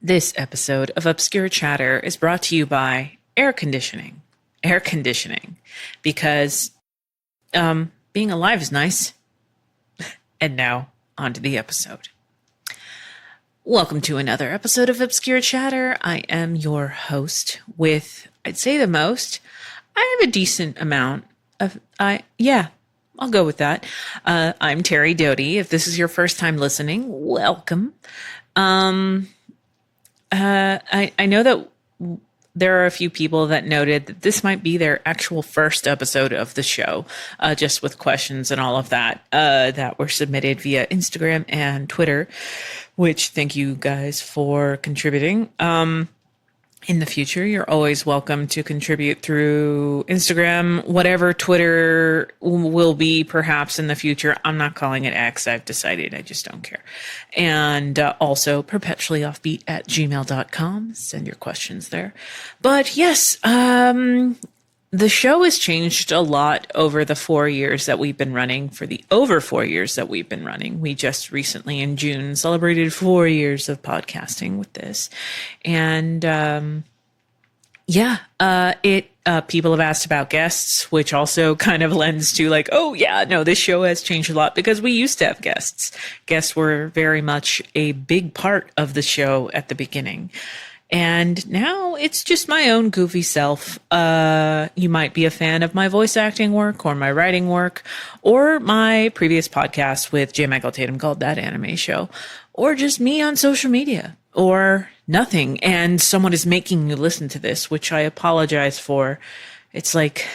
This episode of Obscure Chatter is brought to you by air conditioning. Air conditioning. Because being alive is nice. And now, on to the episode. Welcome to another episode of Obscure Chatter. I am your host with, I'd say the most. I have a decent amount of, I'll go with that. I'm Terri Doty. If this is your first time listening, welcome. I know that there are a few people that noted that this might be their actual first episode of the show, just with questions and all of that, that were submitted via Instagram and Twitter, which thank you guys for contributing. In the future, you're always welcome to contribute through Instagram, whatever Twitter will be perhaps in the future. I'm not calling it X. I've decided I just don't care. And also perpetuallyoffbeat@gmail.com. Send your questions there. But yes, the show has changed a lot over the 4 years that we've been running. For the over 4 years that we've been running, we just recently in June celebrated 4 years of podcasting with this. And people have asked about guests, which also kind of lends to like, oh yeah, no, this show has changed a lot because we used to have guests. Guests were very much a big part of the show at the beginning. And now it's just my own goofy self. You might be a fan of my voice acting work or my writing work or my previous podcast with J. Michael Tatum called That Anime Show, or just me on social media or nothing. And someone is making you listen to this, which I apologize for. It's like,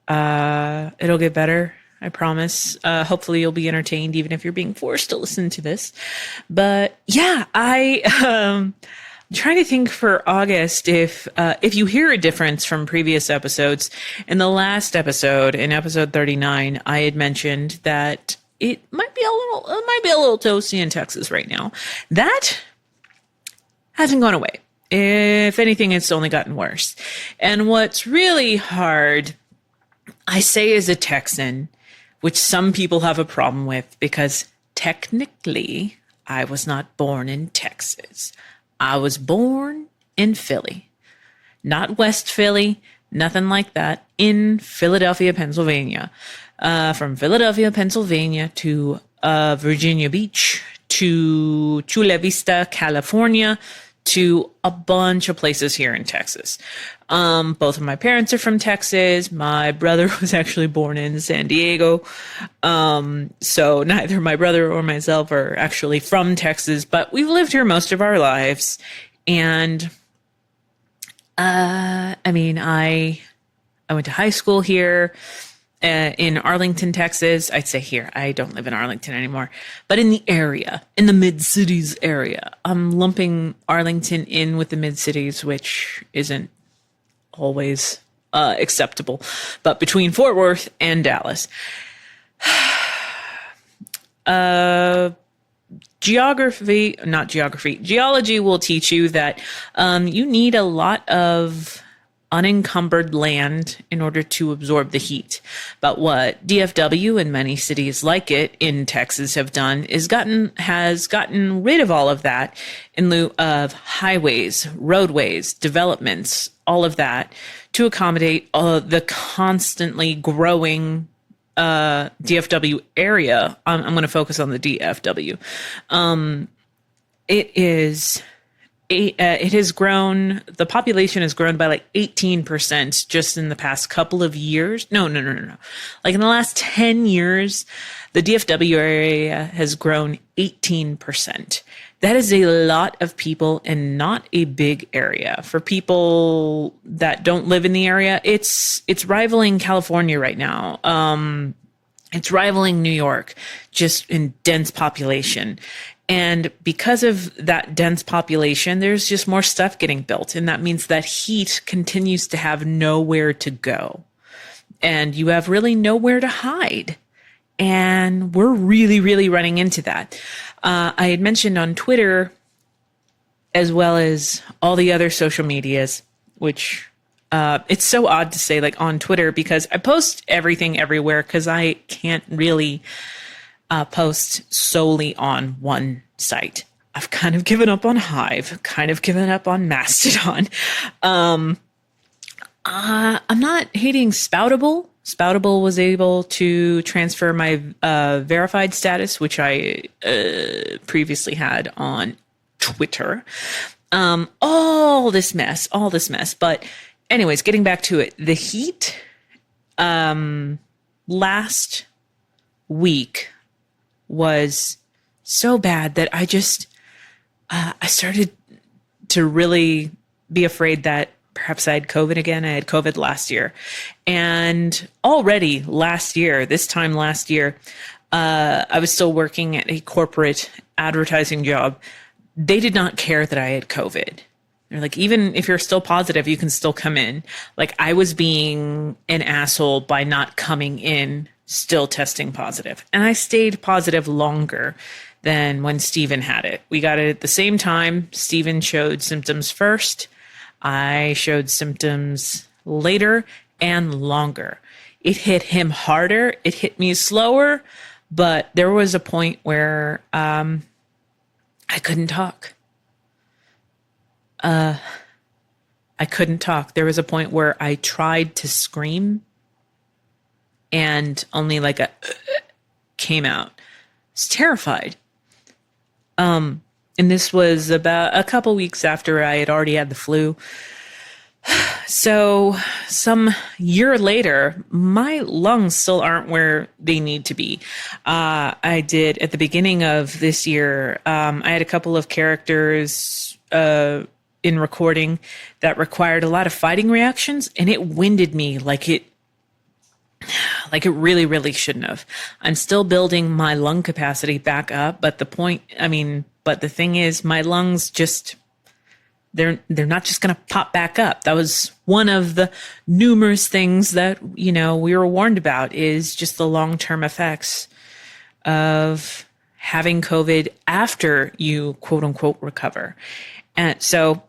it'll get better. I promise. Hopefully you'll be entertained even if you're being forced to listen to this. But yeah, I'm trying to think for August if you hear a difference from previous episodes. In the last episode, in episode 39, I had mentioned that it might be a little toasty in Texas right now. That hasn't gone away. If anything, it's only gotten worse. And what's really hard, I say as a Texan, which some people have a problem with because technically I was not born in Texas. I was born in Philly, not West Philly, nothing like that, in Philadelphia, Pennsylvania. From Philadelphia, Pennsylvania to Virginia Beach to Chula Vista, California, to a bunch of places here in Texas. Both of my parents are from Texas. My brother was actually born in San Diego. So neither my brother or myself are actually from Texas, but we've lived here most of our lives. And, I went to high school here. In Arlington, Texas. I'd say here. I don't live in Arlington anymore, but in the area, in the mid-cities area. I'm lumping Arlington in with the mid-cities, which isn't always acceptable, but between Fort Worth and Dallas. Geology will teach you that you need a lot of unencumbered land in order to absorb the heat. But what DFW and many cities like it in Texas have done is has gotten rid of all of that in lieu of highways, roadways, developments, all of that to accommodate the constantly growing DFW area. I'm going to focus on the DFW. It has grown, the population has grown by like 18% just in the past couple of years. No. Like in the last 10 years, the DFW area has grown 18%. That is a lot of people and not a big area. For people that don't live in the area, it's rivaling California right now. It's rivaling New York just in dense population. And because of that dense population, there's just more stuff getting built. And that means that heat continues to have nowhere to go. And you have really nowhere to hide. And we're really, really running into that. I had mentioned on Twitter, as well as all the other social medias, which it's so odd to say like on Twitter because I post everything everywhere because I can't really post solely on one site. I've kind of given up on Hive, kind of given up on Mastodon. I'm not hating Spoutable. Spoutable was able to transfer my verified status, which I previously had on Twitter. All this mess. But anyways, getting back to it, the heat last week was so bad that I started to really be afraid that perhaps I had COVID again. I had COVID last year. And already this time last year, I was still working at a corporate advertising job. They did not care that I had COVID. They're like, even if you're still positive, you can still come in. Like, I was being an asshole by not coming in, still testing positive. And I stayed positive longer than when Steven had it. We got it at the same time. Steven showed symptoms first. I showed symptoms later and longer. It hit him harder. It hit me slower. But there was a point where I couldn't talk. I couldn't talk. There was a point where I tried to scream and only like a came out. I was terrified. And this was about a couple weeks after I had already had the flu. So some year later, my lungs still aren't where they need to be. I did at the beginning of this year, I had a couple of characters in recording that required a lot of fighting reactions, and it winded me like it really, really shouldn't have. I'm still building my lung capacity back up, but the thing is, my lungs they're not just going to pop back up. That was one of the numerous things that, we were warned about, is just the long-term effects of having COVID after you quote unquote recover. And so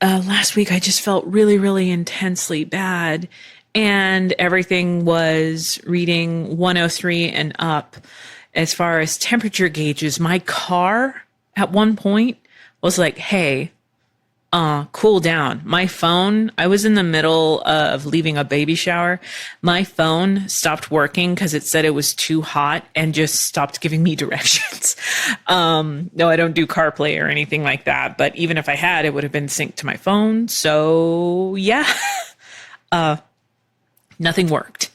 last week I just felt really, really intensely bad, and everything was reading 103 and up as far as temperature gauges. My car at one point was like, hey, cool down. My phone, I was in the middle of leaving a baby shower. My phone stopped working because it said it was too hot and just stopped giving me directions. No, I don't do CarPlay or anything like that, but even if I had, it would have been synced to my phone. So yeah, nothing worked.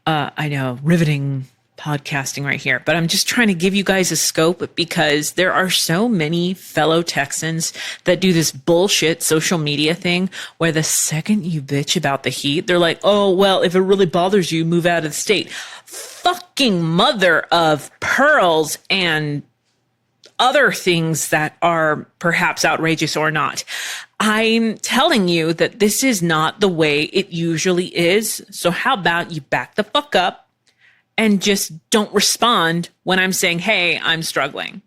I know, riveting podcasting right here, but I'm just trying to give you guys a scope, because there are so many fellow Texans that do this bullshit social media thing where the second you bitch about the heat, they're like, oh, well, if it really bothers you, move out of the state. Fucking mother of pearls and other things that are perhaps outrageous or not. I'm telling you that this is not the way it usually is. So how about you back the fuck up and just don't respond when I'm saying, hey, I'm struggling.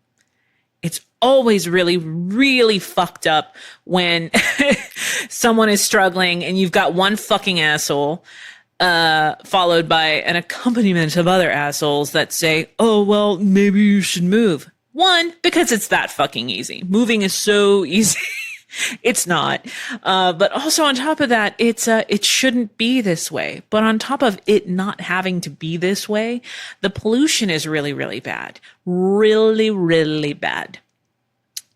It's always really, really fucked up when someone is struggling and you've got one fucking asshole followed by an accompaniment of other assholes that say, oh, well, maybe you should move. One, because it's that fucking easy. Moving is so easy. It's not. But also on top of that, it shouldn't be this way. But on top of it not having to be this way, the pollution is really, really bad. Really, really bad.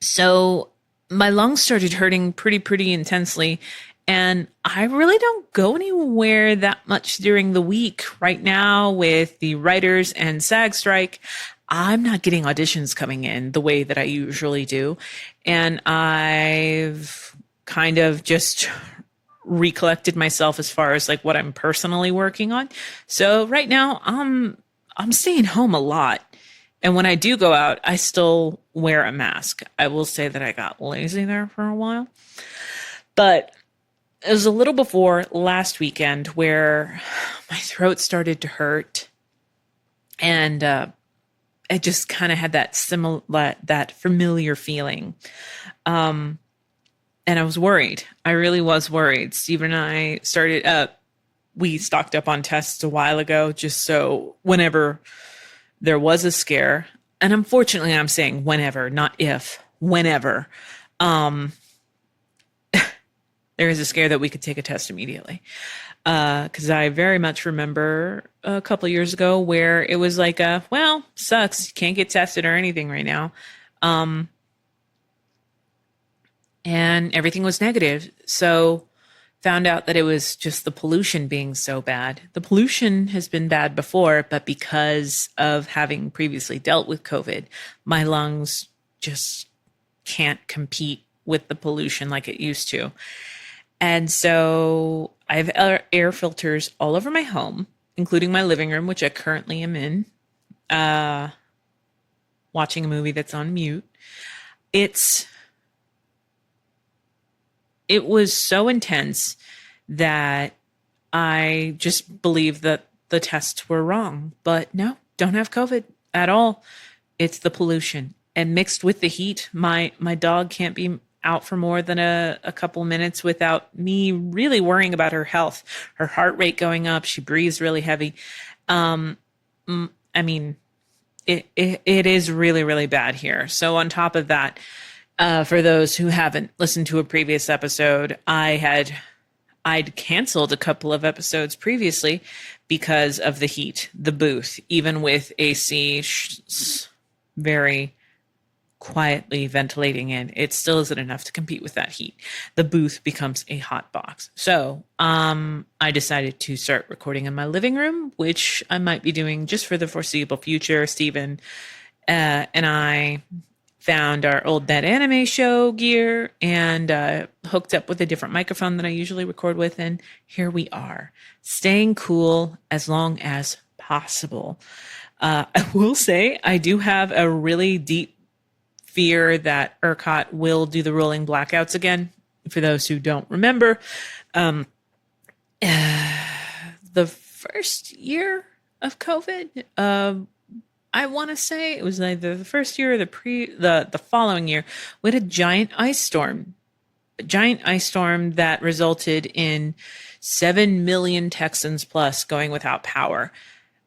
So my lungs started hurting pretty intensely. And I really don't go anywhere that much during the week. Right now, with the writers and SAG strike, I'm not getting auditions coming in the way that I usually do. And I've kind of just recollected myself as far as like what I'm personally working on. So right now I'm staying home a lot. And when I do go out, I still wear a mask. I will say that I got lazy there for a while. But it was a little before last weekend where my throat started to hurt. And I just kind of had that familiar feeling. And I was worried. I really was worried. Steven and I we stocked up on tests a while ago, just so whenever there was a scare, and unfortunately I'm saying whenever, not if, whenever, there is a scare that we could take a test immediately. Because I very much remember a couple of years ago where it was like, well, sucks. You can't get tested or anything right now. And everything was negative. So found out that it was just the pollution being so bad. The pollution has been bad before, but because of having previously dealt with COVID, my lungs just can't compete with the pollution like it used to. And so I have air filters all over my home, including my living room, which I currently am in, watching a movie that's on mute. It was so intense that I just believed that the tests were wrong. But no, don't have COVID at all. It's the pollution. And mixed with the heat, my dog can't be out for more than a couple minutes without me really worrying about her health, her heart rate going up. She breathes really heavy. I mean, it is really, really bad here. So on top of that, for those who haven't listened to a previous episode, I'd canceled a couple of episodes previously because of the heat, the booth, even with AC very quietly ventilating in, it still isn't enough to compete with that heat. The booth becomes a hot box. So I decided to start recording in my living room, which I might be doing just for the foreseeable future. Steven and I found our old That Anime Show gear and hooked up with a different microphone than I usually record with. And here we are, staying cool as long as possible. I will say I do have a really deep fear that ERCOT will do the rolling blackouts again. For those who don't remember, the first year of COVID, I want to say it was either the first year or the following year, we had a giant ice storm that resulted in 7 million Texans plus going without power.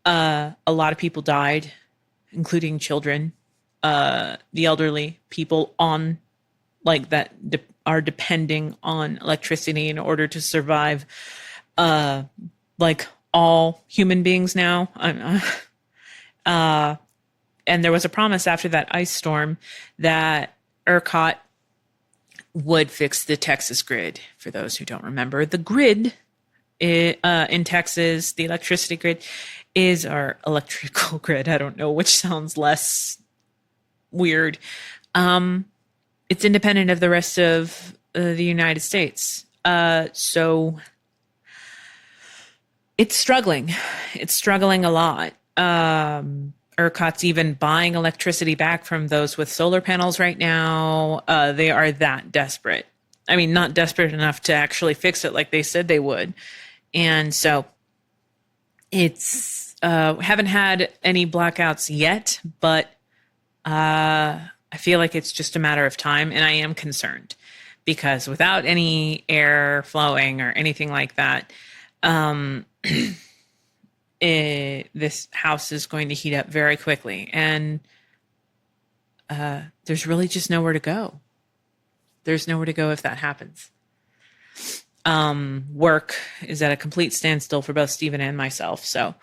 A lot of people died, including children. The elderly, people on like that are depending on electricity in order to survive, like all human beings now. And there was a promise after that ice storm that ERCOT would fix the Texas grid. For those who don't remember, the grid in Texas, the electricity grid is our electrical grid. I don't know which sounds less weird. It's independent of the rest of the United States. So it's struggling. It's struggling a lot. ERCOT's even buying electricity back from those with solar panels right now. They are that desperate. I mean, not desperate enough to actually fix it like they said they would. And so it's, haven't had any blackouts yet, but I feel like it's just a matter of time, and I am concerned because without any air flowing or anything like that, this house is going to heat up very quickly, and there's really just nowhere to go. There's nowhere to go if that happens. Work is at a complete standstill for both Steven and myself, so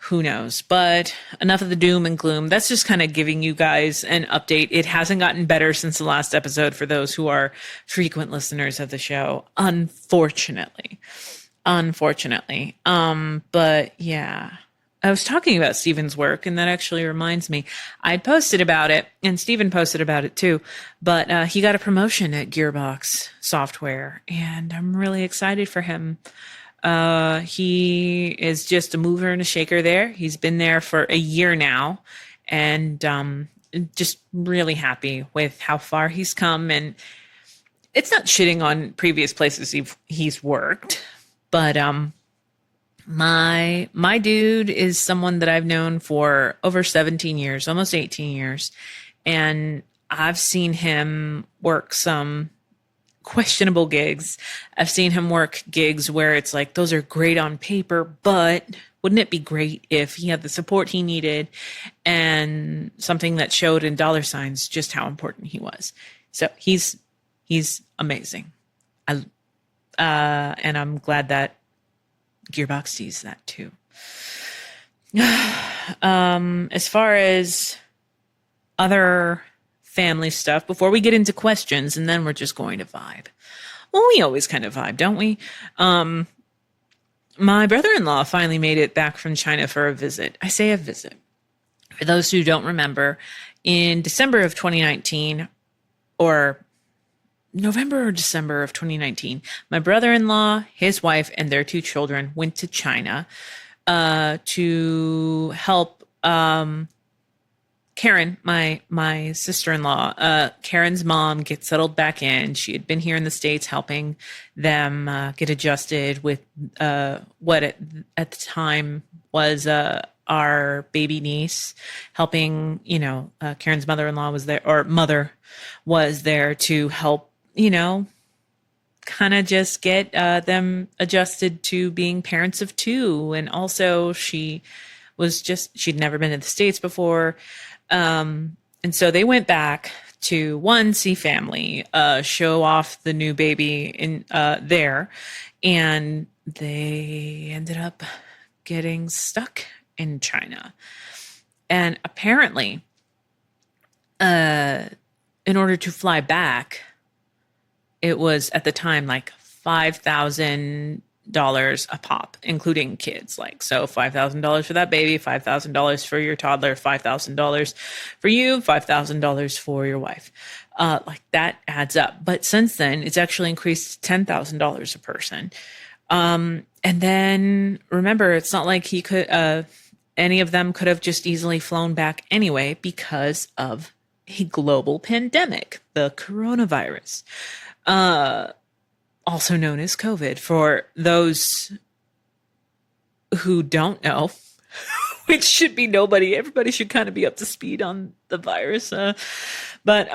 who knows? But enough of the doom and gloom. That's just kind of giving you guys an update. It hasn't gotten better since the last episode for those who are frequent listeners of the show, unfortunately. But yeah, I was talking about Steven's work, and that actually reminds me, I posted about it, and Steven posted about it too, but he got a promotion at Gearbox Software, and I'm really excited for him. He is just a mover and a shaker there. He's been there for a year now, and just really happy with how far he's come. And it's not shitting on previous places he's worked, but my dude is someone that I've known for over 17 years, almost 18 years, and I've seen him work some questionable gigs. I've seen him work gigs where it's like, those are great on paper, but wouldn't it be great if he had the support he needed and something that showed in dollar signs just how important he was? So he's amazing. And I'm glad that Gearbox sees that too. As far as other family stuff, before we get into questions, and then we're just going to vibe. Well, we always kind of vibe, don't we? My brother-in-law finally made it back from China for a visit. I say a visit. For those who don't remember, in December of 2019, or November or December of 2019, my brother-in-law, his wife, and their 2 children went to China to help Karen, my sister-in-law. Karen's mom get settled back in. She had been here in the States helping them get adjusted with what at the time was our baby niece, helping, Karen's mother-in-law was there, or mother was there to help, kind of just get them adjusted to being parents of 2. And also she'd never been to the States before. And so they went back to see family, show off the new baby in there. And they ended up getting stuck in China. And apparently, in order to fly back, it was at the time like $5,000 a pop, including kids. So $5,000 for that baby, $5,000 for your toddler, $5,000 for you, $5,000 for your wife. That adds up. But since then, it's actually increased to $10,000 a person. And then remember, it's not like he could, any of them could have just easily flown back anyway because of a global pandemic, the coronavirus. Also known as COVID, for those who don't know, which should be nobody. Everybody should kind of be up to speed on the virus. But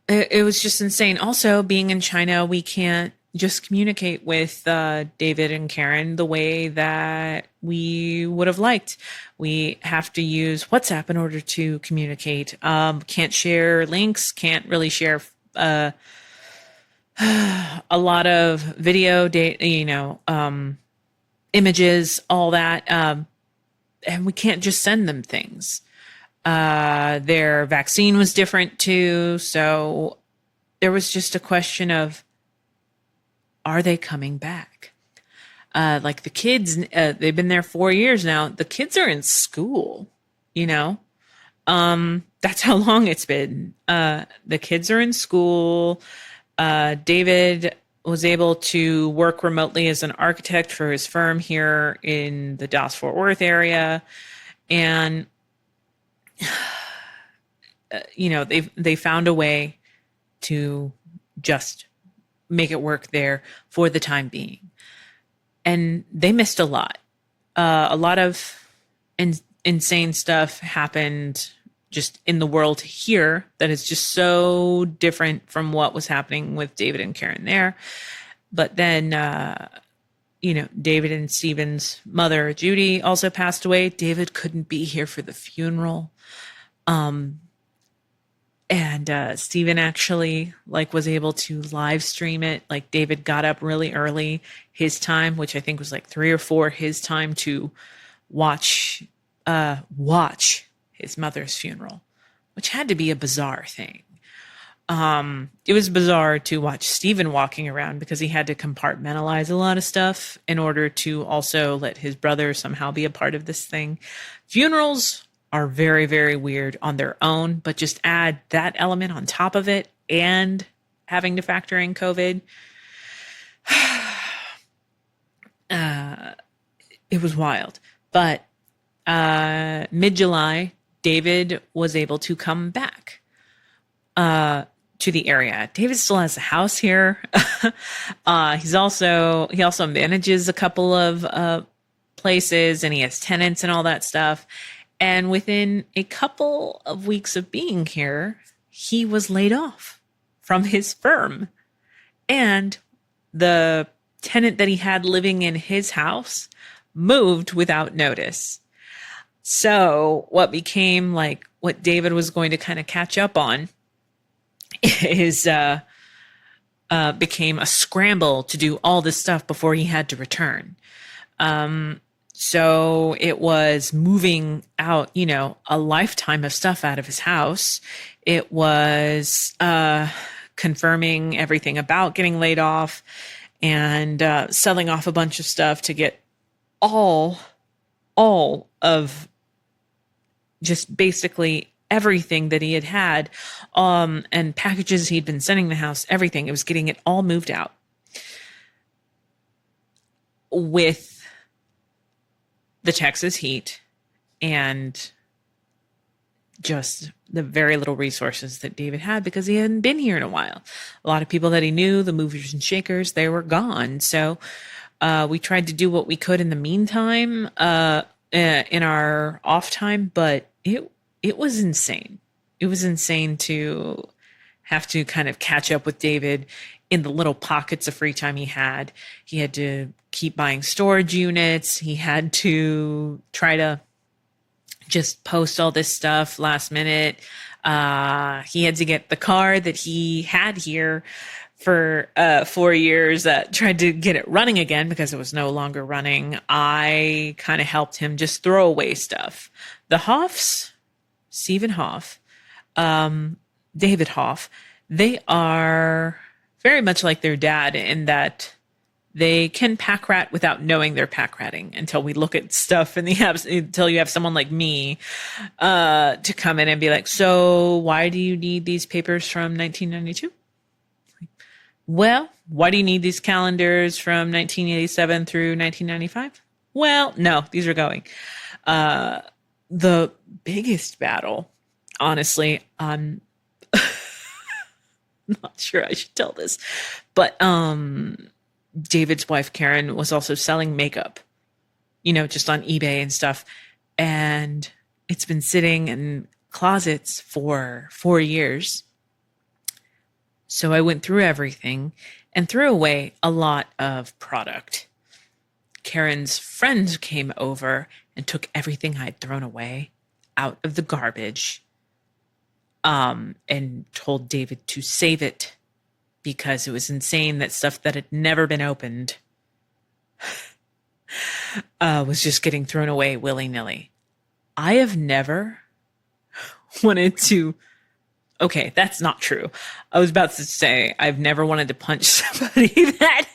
it was just insane. Also, being in China, we can't just communicate with David and Karen the way that we would have liked. We have to use WhatsApp in order to communicate. Can't share links, can't really share a lot of video, images, all that. And we can't just send them things. Their vaccine was different too. So there was just a question of, are they coming back? The kids, they've been there 4 years now. The kids are in school, that's how long it's been. The kids are in school. David was able to work remotely as an architect for his firm here in the Dallas-Fort Worth area. And, they found a way to just make it work there for the time being. And they missed a lot. A lot of insane stuff happened just in the world here that is just so different from what was happening with David and Karen there. But then, David and Stephen's mother, Judy, also passed away. David couldn't be here for the funeral. And Stephen actually was able to live stream it. David got up really early his time, which I think was 3 or 4 his time, to watch his mother's funeral, which had to be a bizarre thing. It was bizarre to watch Stephen walking around because he had to compartmentalize a lot of stuff in order to also let his brother somehow be a part of this thing. Funerals are very, very weird on their own, but just add that element on top of it and having to factor in COVID. It was wild. But mid-July, David was able to come back to the area. David still has a house here. He also manages a couple of places, and he has tenants and all that stuff. And within a couple of weeks of being here, he was laid off from his firm. And the tenant that he had living in his house moved without notice. So what became like what David was going to kind of catch up on is became a scramble to do all this stuff before he had to return. So it was moving out, a lifetime of stuff out of his house. It was confirming everything about getting laid off and selling off a bunch of stuff to get all of just basically everything that he had and packages he'd been sending the house, everything. It was getting it all moved out with the Texas heat and just the very little resources that David had because he hadn't been here in a while. A lot of people that he knew, the movers and shakers, they were gone. So we tried to do what we could in the meantime in our off time, but it was insane. It was insane to have to kind of catch up with David in the little pockets of free time he had. He had to keep buying storage units. He had to try to just post all this stuff last minute. He had to get the car that he had here for 4 years, tried to get it running again because it was no longer running. I kind of helped him just throw away stuff. The Hoffs, Stephen Hoff, David Hoff, they are very much like their dad in that they can pack rat without knowing they're pack ratting until we look at stuff until you have someone like me to come in and be like, so why do you need these papers from 1992? Well, why do you need these calendars from 1987 through 1995? Well, no, these are going. The biggest battle, honestly, I'm not sure I should tell this, but David's wife, Karen, was also selling makeup, just on eBay and stuff. And it's been sitting in closets for 4 years. So I went through everything and threw away a lot of product. Karen's friend came over and took everything I'd thrown away out of the garbage, and told David to save it because it was insane that stuff that had never been opened was just getting thrown away willy-nilly. I have never wanted to... Okay, that's not true. I was about to say I've never wanted to punch somebody that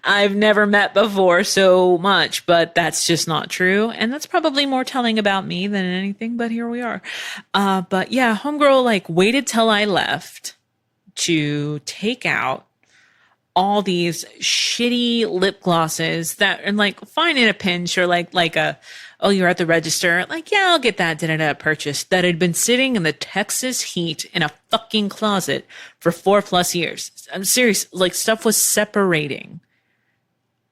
I've never met before so much, but that's just not true. And that's probably more telling about me than anything, but here we are. But yeah, homegirl waited till I left to take out all these shitty lip glosses that are fine in a pinch or oh, you're at the register. Yeah, I'll get that purchase that had been sitting in the Texas heat in a fucking closet for 4+ years. I'm serious. Stuff was separating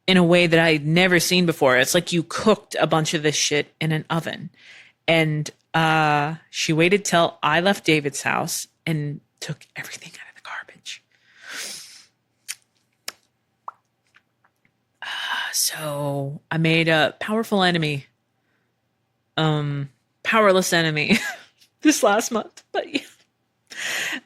in a way that I'd never seen before. It's like you cooked a bunch of this shit in an oven. And she waited till I left David's house and took everything out of the garbage. So I made a powerful enemy. Powerless enemy this last month, but yeah.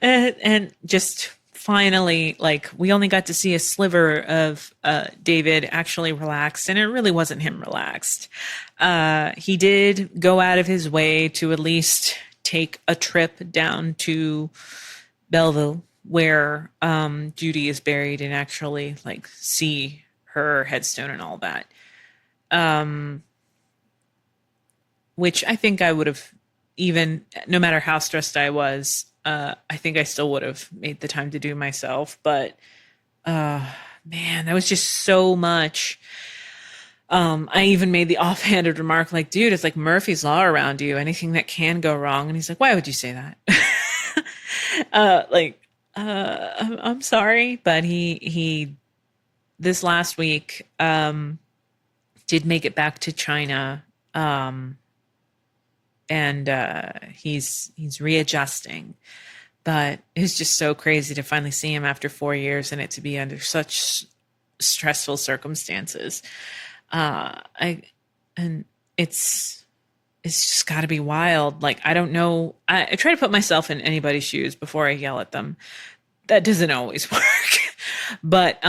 And just finally, we only got to see a sliver of David actually relaxed, and it really wasn't him relaxed. He did go out of his way to at least take a trip down to Belleville, where Judy is buried, and actually see her headstone and all that. Which I think I would have, even no matter how stressed I was, I think I still would have made the time to do myself. But man, that was just so much. I even made the offhanded remark dude, it's like Murphy's Law around you. Anything that can go wrong. And he's like, why would you say that? I'm sorry. But he this last week did make it back to China. And he's readjusting, but it's just so crazy to finally see him after 4 years and it to be under such stressful circumstances. And it's just got to be wild. Like, I don't know. I try to put myself in anybody's shoes before I yell at them. That doesn't always work, but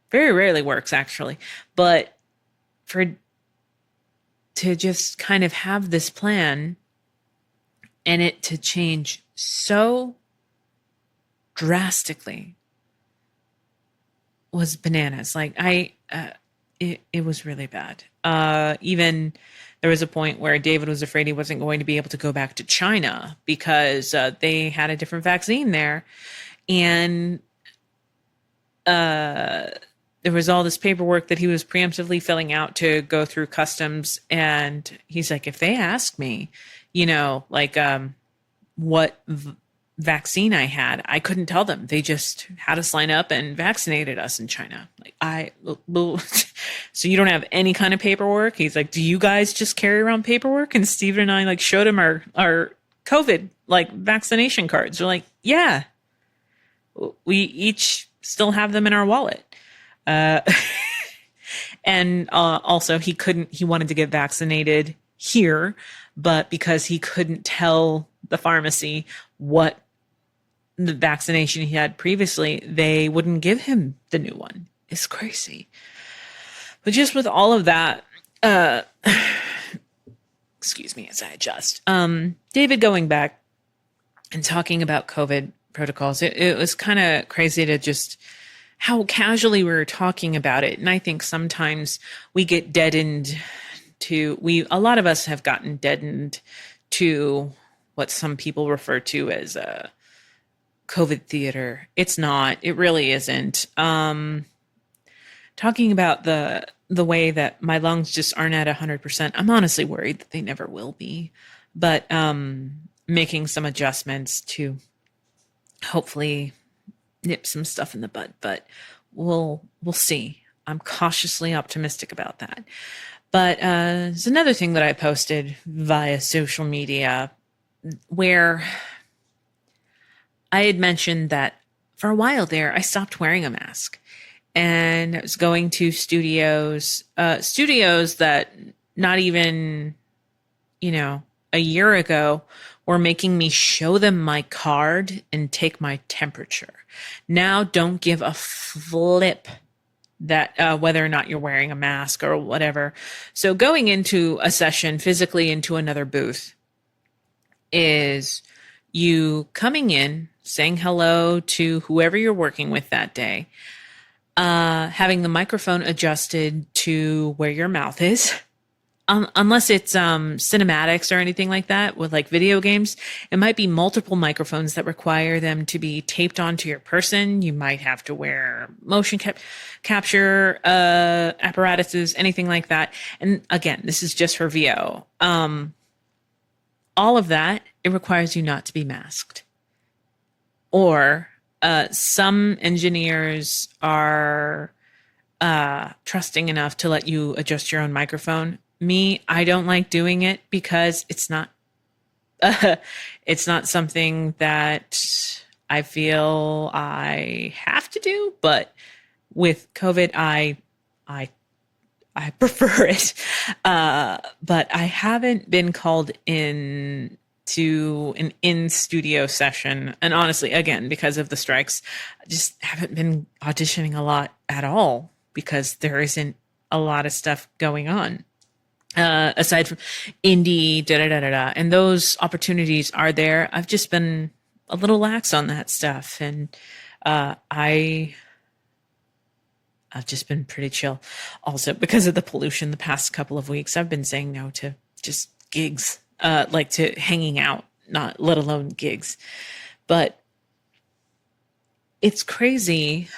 very rarely works actually. But to just kind of have this plan and it to change so drastically was bananas. Like it was really bad. Even there was a point where David was afraid he wasn't going to be able to go back to China because they had a different vaccine there. And there was all this paperwork that he was preemptively filling out to go through customs. And he's like, if they ask me, what vaccine I had, I couldn't tell them. They just had us line up and vaccinated us in China. So you don't have any kind of paperwork? He's like, do you guys just carry around paperwork? And Steven and I showed him our COVID vaccination cards. We're like, yeah, we each still have them in our wallet. And also he wanted to get vaccinated here, but because he couldn't tell the pharmacy what the vaccination he had previously, they wouldn't give him the new one. It's crazy. But just with all of that, excuse me as I adjust, David going back and talking about COVID protocols, it was kind of crazy to just how casually we were talking about it. And I think sometimes we get deadened a lot of us have gotten deadened to what some people refer to as a COVID theater. It's not, it really isn't. Talking about the way that my lungs just aren't at 100%. I'm honestly worried that they never will be, but making some adjustments to hopefully nip some stuff in the bud, but we'll see. I'm cautiously optimistic about that. But there's another thing that I posted via social media where I had mentioned that for a while there, I stopped wearing a mask. And I was going to studios that not even, a year ago were making me show them my card and take my temperature. Now don't give a flip that whether or not you're wearing a mask or whatever. So going into a session physically into another booth is you coming in, saying hello to whoever you're working with that day, having the microphone adjusted to where your mouth is. Unless it's cinematics or anything like that with video games, it might be multiple microphones that require them to be taped onto your person. You might have to wear motion capture apparatuses, anything like that. And again, this is just for VO. All of that, it requires you not to be masked. Or some engineers are trusting enough to let you adjust your own microphone. Me, I don't like doing it because it's not something that I feel I have to do. But with COVID, I prefer it. But I haven't been called in to an in-studio session. And honestly, again, because of the strikes, I just haven't been auditioning a lot at all because there isn't a lot of stuff going on. Aside from indie, and those opportunities are there. I've just been a little lax on that stuff. And I've just been pretty chill. Also, because of the pollution the past couple of weeks, I've been saying no to just gigs, to hanging out, not let alone gigs. But it's crazy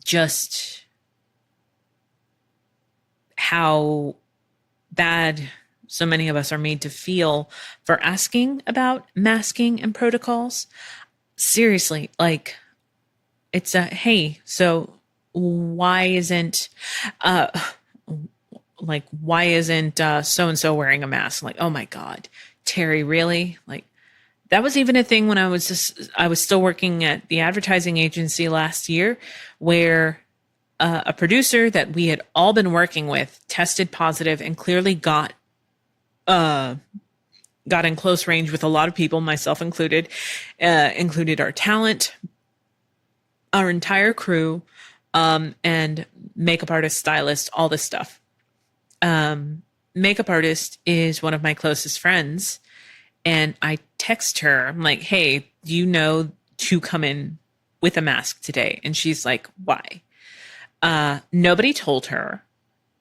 just how bad so many of us are made to feel for asking about masking and protocols. Seriously, it's hey, so why isn't so-and-so wearing a mask? Oh my God, Terry, really? That was even a thing when I was still working at the advertising agency last year, where a producer that we had all been working with tested positive and clearly got in close range with a lot of people, myself included, included our talent, our entire crew, and makeup artist, stylist, all this stuff. Makeup artist is one of my closest friends. And I text her, I'm like, hey, do you know to come in with a mask today? And she's like, why? Nobody told her.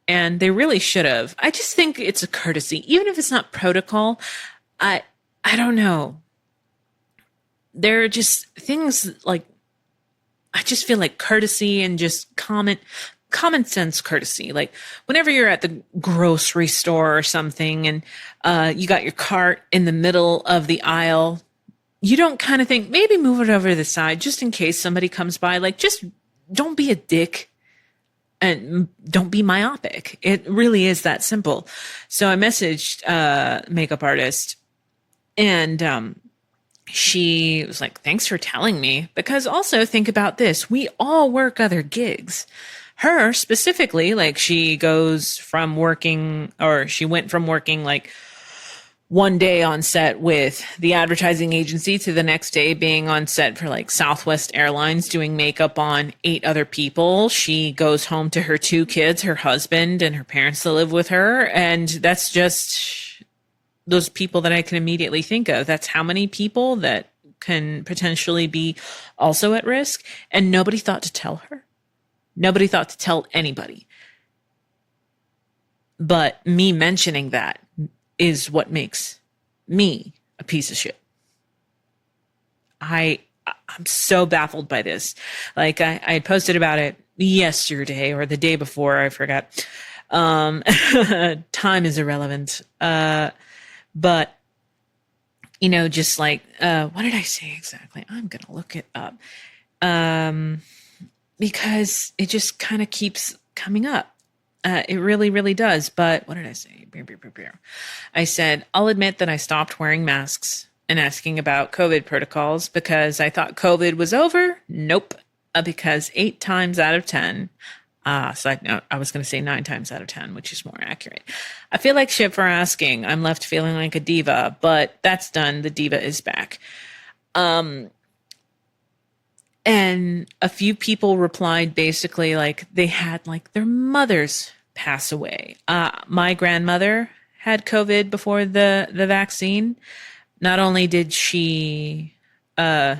And they really should have. I just think it's a courtesy. Even if it's not protocol, I don't know. There are just things like, I just feel like courtesy and just common sense courtesy. Like whenever you're at the grocery store or something and you got your cart in the middle of the aisle, you don't kind of think, maybe move it over to the side just in case somebody comes by. Like, just don't be a dick and don't be myopic. It really is that simple. So I messaged makeup artist, and she was like, thanks for telling me, because also think about this. We all work other gigs. Her specifically, like she goes from working, or she went from working like one day on set with the advertising agency to the next day being on set for like Southwest Airlines doing makeup on 8 other people. She goes home to her 2 kids, her husband, and her parents that live with her. And that's just those people that I can immediately think of. That's how many people that can potentially be also at risk. And nobody thought to tell her. Nobody thought to tell anybody. But me mentioning that is what makes me a piece of shit. I'm so baffled by this. Like I had posted about it yesterday or the day before, I forgot. Time is irrelevant. But you know, just like, what did I say exactly? I'm going to look it up. Because it just kind of keeps coming up. It really, really does. But what did I say? I said, I'll admit that I stopped wearing masks and asking about COVID protocols because I thought COVID was over. Nope. Because 8 times out of 10, I was going to say 9 times out of 10, which is more accurate. I feel like shit for asking. I'm left feeling like a diva, but that's done. The diva is back. And a few people replied basically like they had like their mothers pass away. My grandmother had COVID before the vaccine. Not only did she die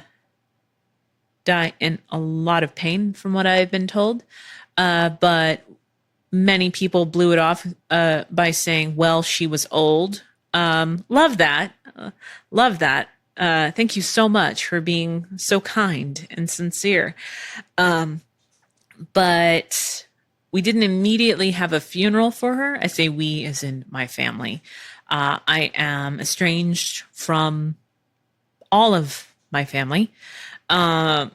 in a lot of pain from what I've been told, but many people blew it off by saying, well, she was old. Love that. Love that. Thank you so much for being so kind and sincere. But we didn't immediately have a funeral for her. I say we as in my family. I am estranged from all of my family. Like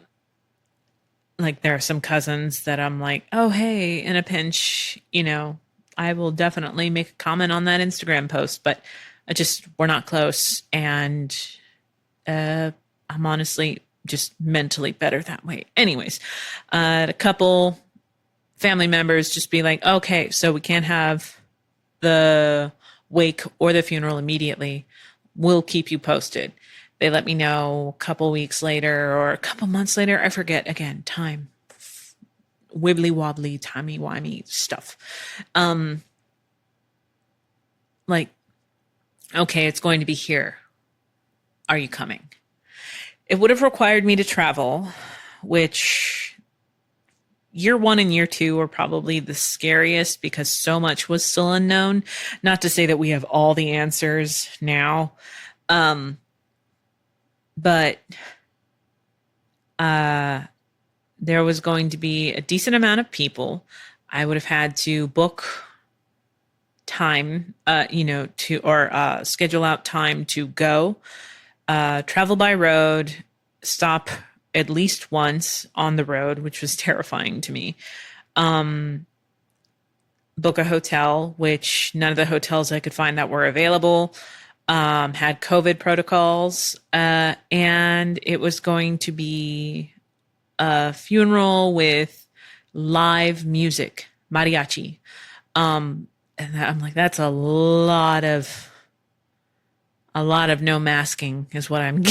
there are some cousins that I'm like, oh, hey, in a pinch, you know, I will definitely make a comment on that Instagram post, but we're not close. And I'm honestly just mentally better that way. Anyways, a couple family members just be like, okay, so we can't have the wake or the funeral immediately. We'll keep you posted. They let me know a couple weeks later or a couple months later. I forget again, time, wibbly wobbly, timey wimey stuff. Like, okay, it's going to be here. Are you coming? It would have required me to travel, which year 1 and year 2 are probably the scariest because so much was still unknown. Not to say that we have all the answers now. But there was going to be a decent amount of people. I would have had to book time, schedule out time to go, travel by road, stop at least once on the road, which was terrifying to me. Book a hotel, which none of the hotels I could find that were available. had COVID protocols, and it was going to be a funeral with live music, mariachi. And I'm like, that's a lot of no masking is what I'm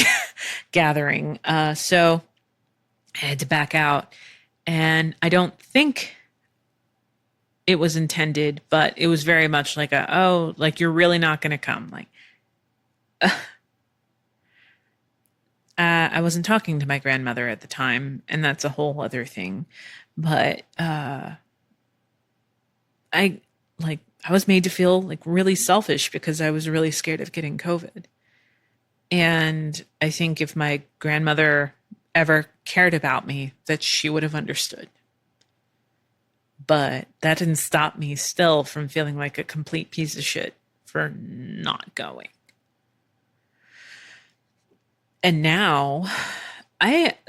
gathering. So I had to back out, and I don't think it was intended, but it was very much like like you're really not going to come. Like, I wasn't talking to my grandmother at the time, and that's a whole other thing. But I was made to feel like really selfish because I was really scared of getting COVID. And I think if my grandmother ever cared about me, that she would have understood. But that didn't stop me still from feeling like a complete piece of shit for not going. And now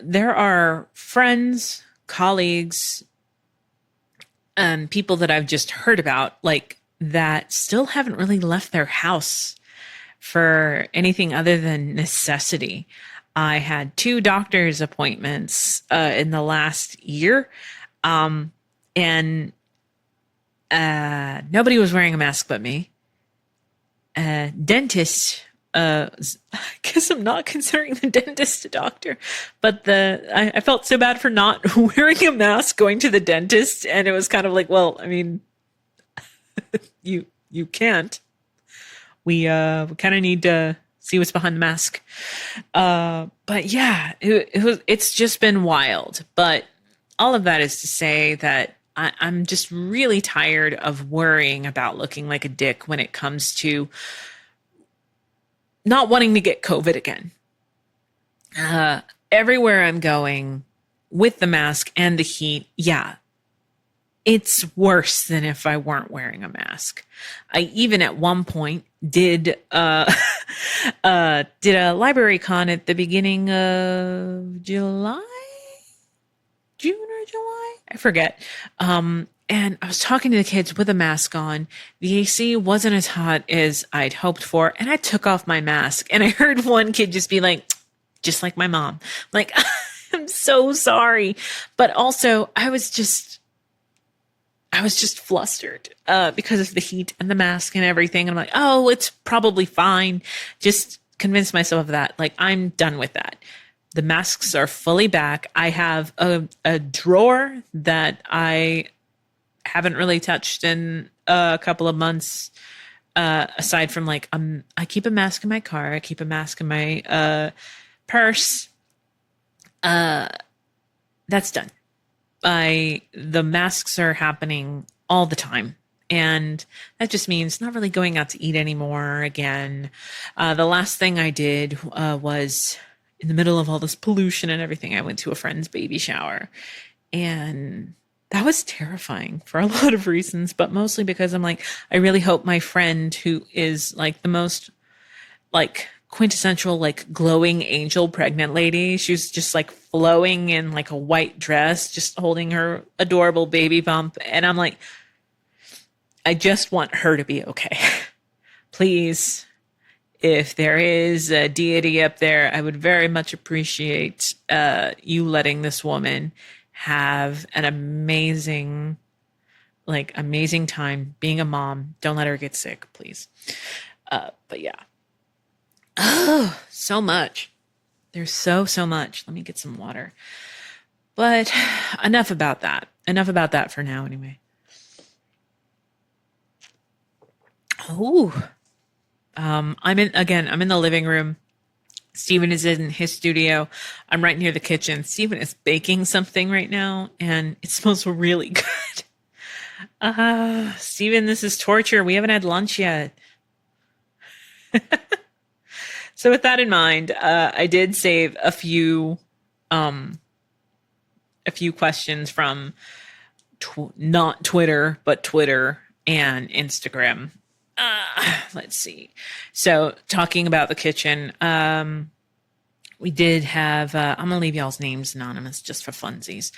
there are friends, colleagues, and people that I've just heard about, like, that still haven't really left their house for anything other than necessity. I had 2 doctor's appointments in the last year, and nobody was wearing a mask but me. Dentist, I guess I'm not considering the dentist a doctor, but I felt so bad for not wearing a mask going to the dentist, and it was kind of like, well, I mean, you can't. We kind of need to see what's behind the mask. But yeah, it's just been wild. But all of that is to say that I'm just really tired of worrying about looking like a dick when it comes to not wanting to get COVID again. Everywhere I'm going with the mask and the heat, yeah, it's worse than if I weren't wearing a mask. I even at one point did a library con at the beginning of June or July, I forget. And I was talking to the kids with a mask on. The AC wasn't as hot as I'd hoped for, and I took off my mask. And I heard one kid just be like, just like my mom. Like, I'm so sorry. But also, I was just flustered because of the heat and the mask and everything. And I'm like, oh, it's probably fine. Just convince myself of that. Like, I'm done with that. The masks are fully back. I have a drawer that I haven't really touched in a couple of months. Aside from like, I keep a mask in my car. I keep a mask in my purse. That's done. The masks are happening all the time. And that just means not really going out to eat anymore again. The last thing I did was in the middle of all this pollution and everything, I went to a friend's baby shower. And that was terrifying for a lot of reasons, but mostly because I'm like, I really hope my friend, who is like the most like quintessential, like glowing angel pregnant lady, she's just like flowing in like a white dress, just holding her adorable baby bump. And I'm like, I just want her to be okay. Please, if there is a deity up there, I would very much appreciate you letting this woman have an amazing time being a mom. Don't let her get sick, please. But yeah. Oh, so much. There's so much. Let me get some water. But enough about that. Enough about that for now, anyway. Oh, I'm in the living room. Steven is in his studio. I'm right near the kitchen. Steven is baking something right now, and it smells really good. Steven, this is torture. We haven't had lunch yet. So with that in mind, I did save a few questions from not Twitter, but Twitter and Instagram. Let's see. So talking about the kitchen, we did have, I'm going to leave y'all's names anonymous just for funsies.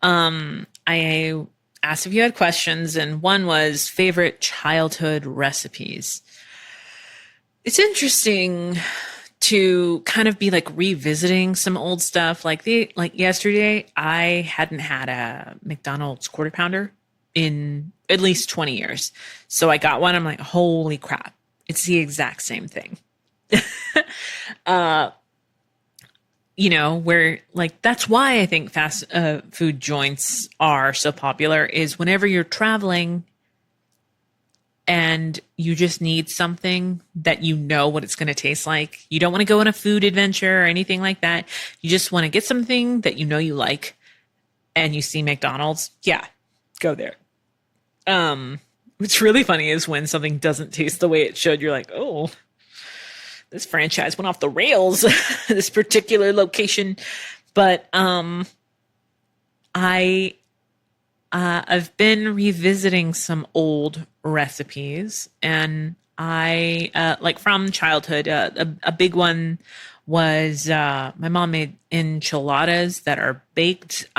I asked if you had questions, and one was favorite childhood recipes. It's interesting to kind of be like revisiting some old stuff. Like yesterday, I hadn't had a McDonald's quarter pounder in at least 20 years. So I got one. I'm like, holy crap. It's the exact same thing. Where like, that's why I think fast food joints are so popular is whenever you're traveling and you just need something that you know what it's going to taste like. You don't want to go on a food adventure or anything like that. You just want to get something that you know you like and you see McDonald's. Yeah, go there. What's really funny is when something doesn't taste the way it should, you're like, oh, this franchise went off the rails, this particular location. But I've been revisiting some old recipes, and I like from childhood. A big one was my mom made enchiladas that are baked.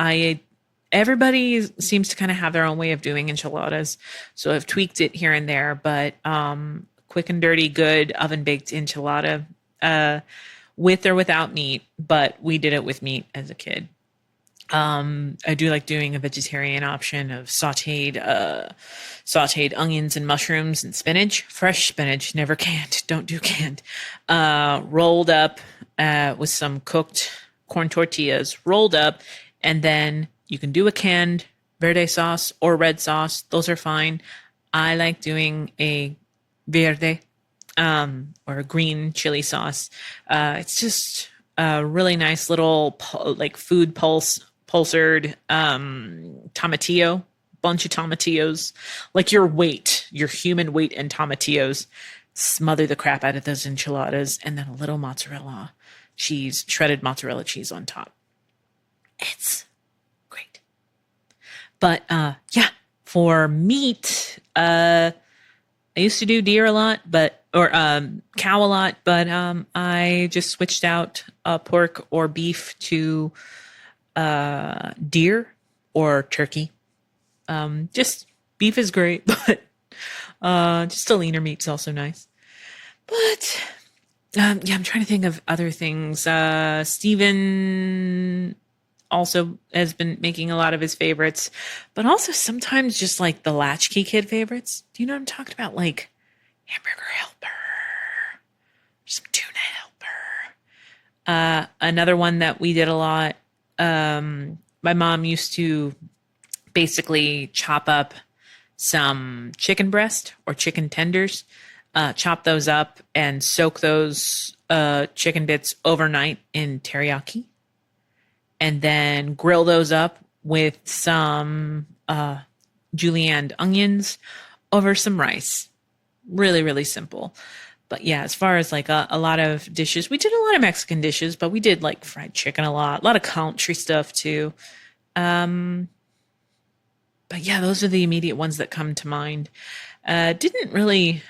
Everybody seems to kind of have their own way of doing enchiladas, so I've tweaked it here and there. But quick and dirty, good oven baked enchilada, with or without meat. But we did it with meat as a kid. I do like doing a vegetarian option of sauteed onions and mushrooms and spinach, fresh spinach, never canned. Don't do canned. Rolled up with some cooked corn tortillas, rolled up, and then you can do a canned verde sauce or red sauce. Those are fine. I like doing a verde or a green chili sauce. It's just a really nice little like food pulsed tomatillo, bunch of tomatillos, like your human weight in tomatillos. Smother the crap out of those enchiladas, and then a little mozzarella cheese, shredded mozzarella cheese on top. It's great. But for meat, I used to do deer a lot, or cow a lot, but I just switched out pork or beef to deer or turkey. Just beef is great, but just a leaner meat's also nice. But I'm trying to think of other things. Steven also has been making a lot of his favorites, but also sometimes just like the Latchkey Kid favorites. Do you know what I'm talking about? Like hamburger helper, some tuna helper. Another one that we did a lot. My mom used to basically chop up some chicken breast or chicken tenders, chop those up and soak those chicken bits overnight in teriyaki, and then grill those up with some julienne onions over some rice. Really, really simple. But yeah, as far as like a lot of dishes, we did a lot of Mexican dishes, but we did like fried chicken a lot of country stuff too. But yeah, those are the immediate ones that come to mind. Didn't really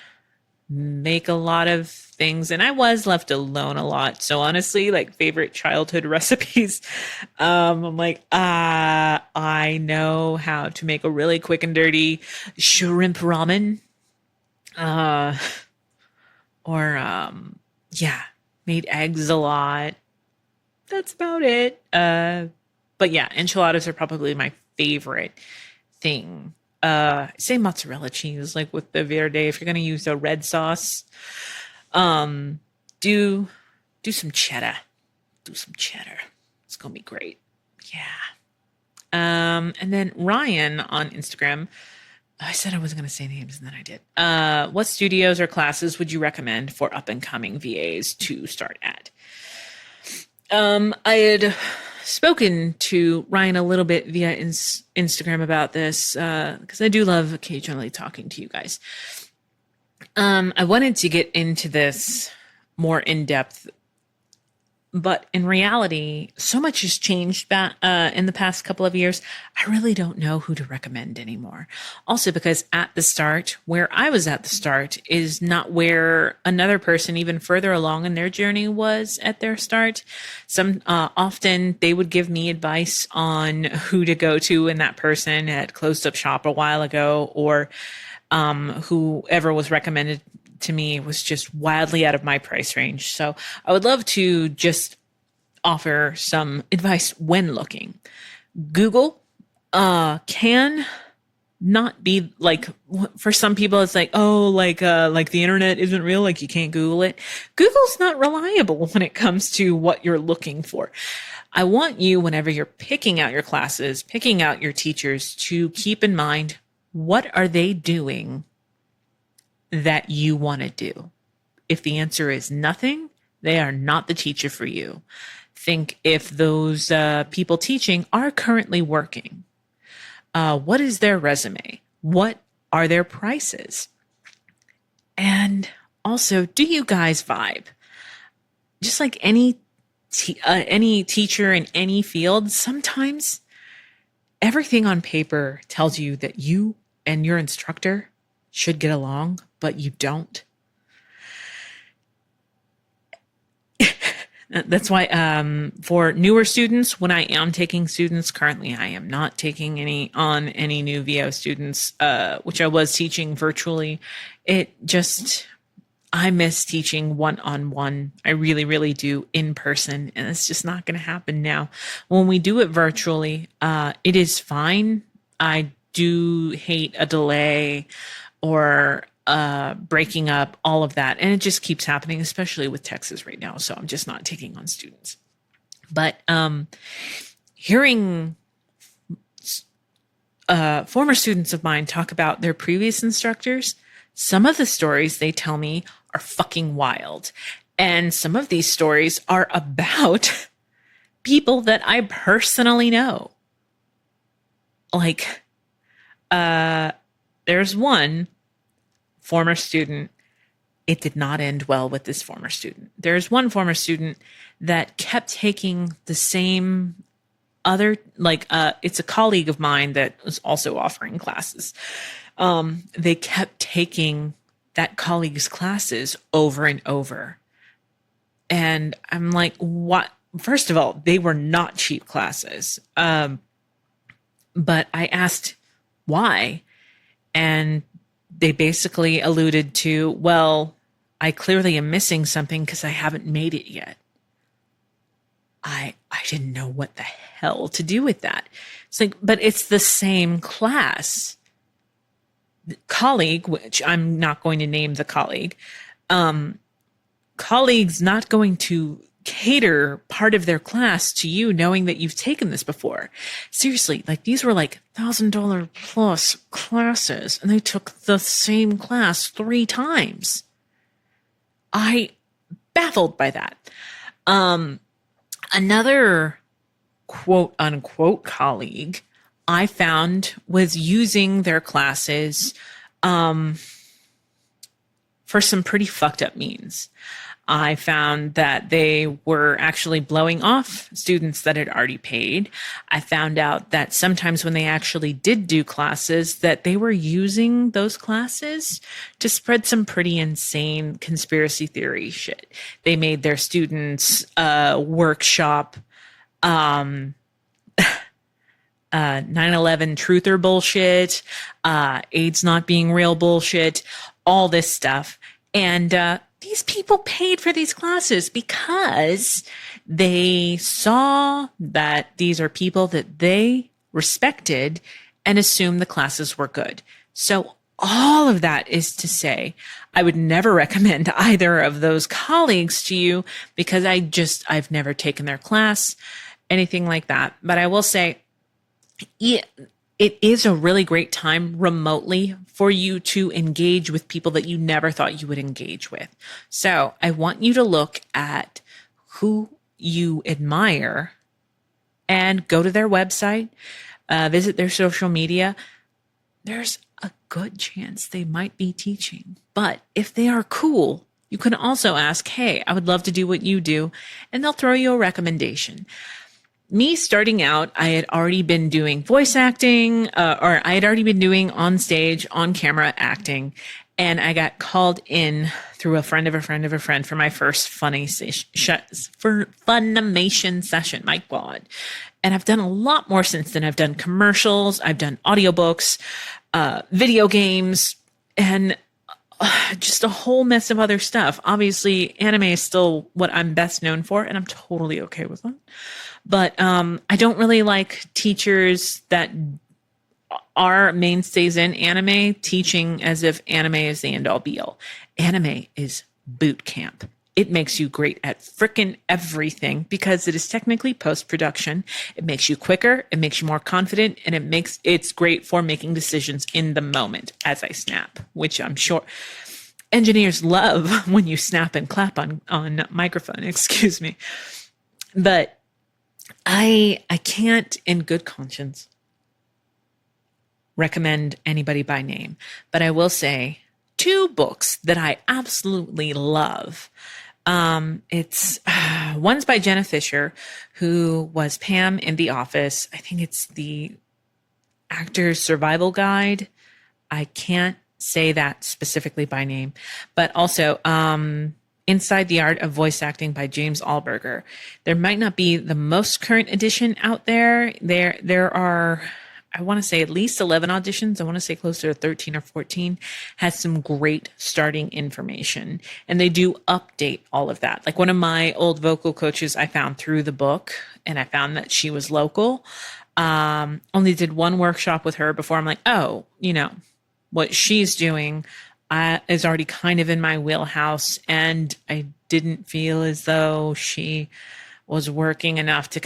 make a lot of things, and I was left alone a lot. So honestly, like favorite childhood recipes, I'm like, I know how to make a really quick and dirty shrimp ramen. Made eggs a lot. That's about it. But yeah, enchiladas are probably my favorite thing. Say mozzarella cheese, like with the verde. If you're going to use a red sauce, do some cheddar. Do some cheddar. It's going to be great. Yeah. And then Ryan on Instagram, I said I wasn't going to say names, and then I did. What studios or classes would you recommend for up-and-coming VAs to start at? I had spoken to Ryan a little bit via Instagram about this, because I do love occasionally talking to you guys. I wanted to get into this more in depth, but in reality, so much has changed in the past couple of years. I really don't know who to recommend anymore. Also, because at the start, where I was at the start is not where another person even further along in their journey was at their start. Often they would give me advice on who to go to, and that person had closed up shop a while ago, or whoever was recommended to me was just wildly out of my price range. So I would love to just offer some advice when looking. Google can not be like, for some people it's like, oh, like the internet isn't real, like you can't Google it. Google's not reliable when it comes to what you're looking for. I want you, whenever you're picking out your classes, picking out your teachers, to keep in mind, what are they doing that you want to do? If the answer is nothing, they are not the teacher for you. Think if those people teaching are currently working. What is their resume? What are their prices? And also, do you guys vibe? Just like any teacher in any field, sometimes everything on paper tells you that you and your instructor should get along, but you don't. That's why for newer students, when I am taking students, currently I am not taking any new VO students, which I was teaching virtually. I miss teaching one-on-one. I really, really do, in person, and it's just not going to happen now. When we do it virtually, it is fine. I do hate a delay or breaking up, all of that. And it just keeps happening, especially with Texas right now. So I'm just not taking on students. But hearing former students of mine talk about their previous instructors, some of the stories they tell me are fucking wild. And some of these stories are about people that I personally know. Like, there's one former student. It did not end well with this former student. There's one former student that kept taking the same other, it's a colleague of mine that was also offering classes. They kept taking that colleague's classes over and over. And I'm like, what? First of all, they were not cheap classes. But I asked why. And they basically alluded to, well, I clearly am missing something because I haven't made it yet. I didn't know what the hell to do with that. It's like, but it's the same class. The colleague, which I'm not going to name the colleague, colleague's not going to cater part of their class to you knowing that you've taken this before. Seriously, like these were like $1,000 plus classes and they took the same class 3 times. I baffled by that. Another quote unquote colleague I found was using their classes for some pretty fucked up means. I found that they were actually blowing off students that had already paid. I found out that sometimes when they actually did do classes, that they were using those classes to spread some pretty insane conspiracy theory shit. They made their students workshop 9/11 truther bullshit, AIDS not being real bullshit, all this stuff. And these people paid for these classes because they saw that these are people that they respected and assumed the classes were good. So all of that is to say, I would never recommend either of those colleagues to you because I've never taken their class, anything like that. But I will say, it is a really great time remotely for you to engage with people that you never thought you would engage with. So I want you to look at who you admire and go to their website, visit their social media. There's a good chance they might be teaching. But if they are cool, you can also ask, hey, I would love to do what you do. And they'll throw you a recommendation. Me starting out, I had already been doing voice acting, or I had already been doing on stage, on camera acting. And I got called in through a friend of a friend of a friend for my first Funimation session. My God. And I've done a lot more since then. I've done commercials. I've done audiobooks, video games. And just a whole mess of other stuff. Obviously, anime is still what I'm best known for, and I'm totally okay with it. But I don't really like teachers that are mainstays in anime teaching as if anime is the end all be all. Anime is boot camp. It makes you great at frickin' everything because it is technically post-production. It makes you quicker, it makes you more confident, and it's great for making decisions in the moment as I snap, which I'm sure engineers love when you snap and clap on microphone, excuse me. But I can't in good conscience recommend anybody by name, but I will say 2 books that I absolutely love. It's one's by Jenna Fischer, who was Pam in The Office. I think it's the Actor's Survival Guide. I can't say that specifically by name, but also Inside the Art of Voice Acting by James Alburger. There might not be the most current edition out there. There are, I want to say, at least 11 auditions. I want to say closer to 13 or 14. Has some great starting information. And they do update all of that. Like one of my old vocal coaches I found through the book, and I found that she was local. Only did one workshop with her before I'm like, oh, what she's doing is already kind of in my wheelhouse. And I didn't feel as though she was working enough to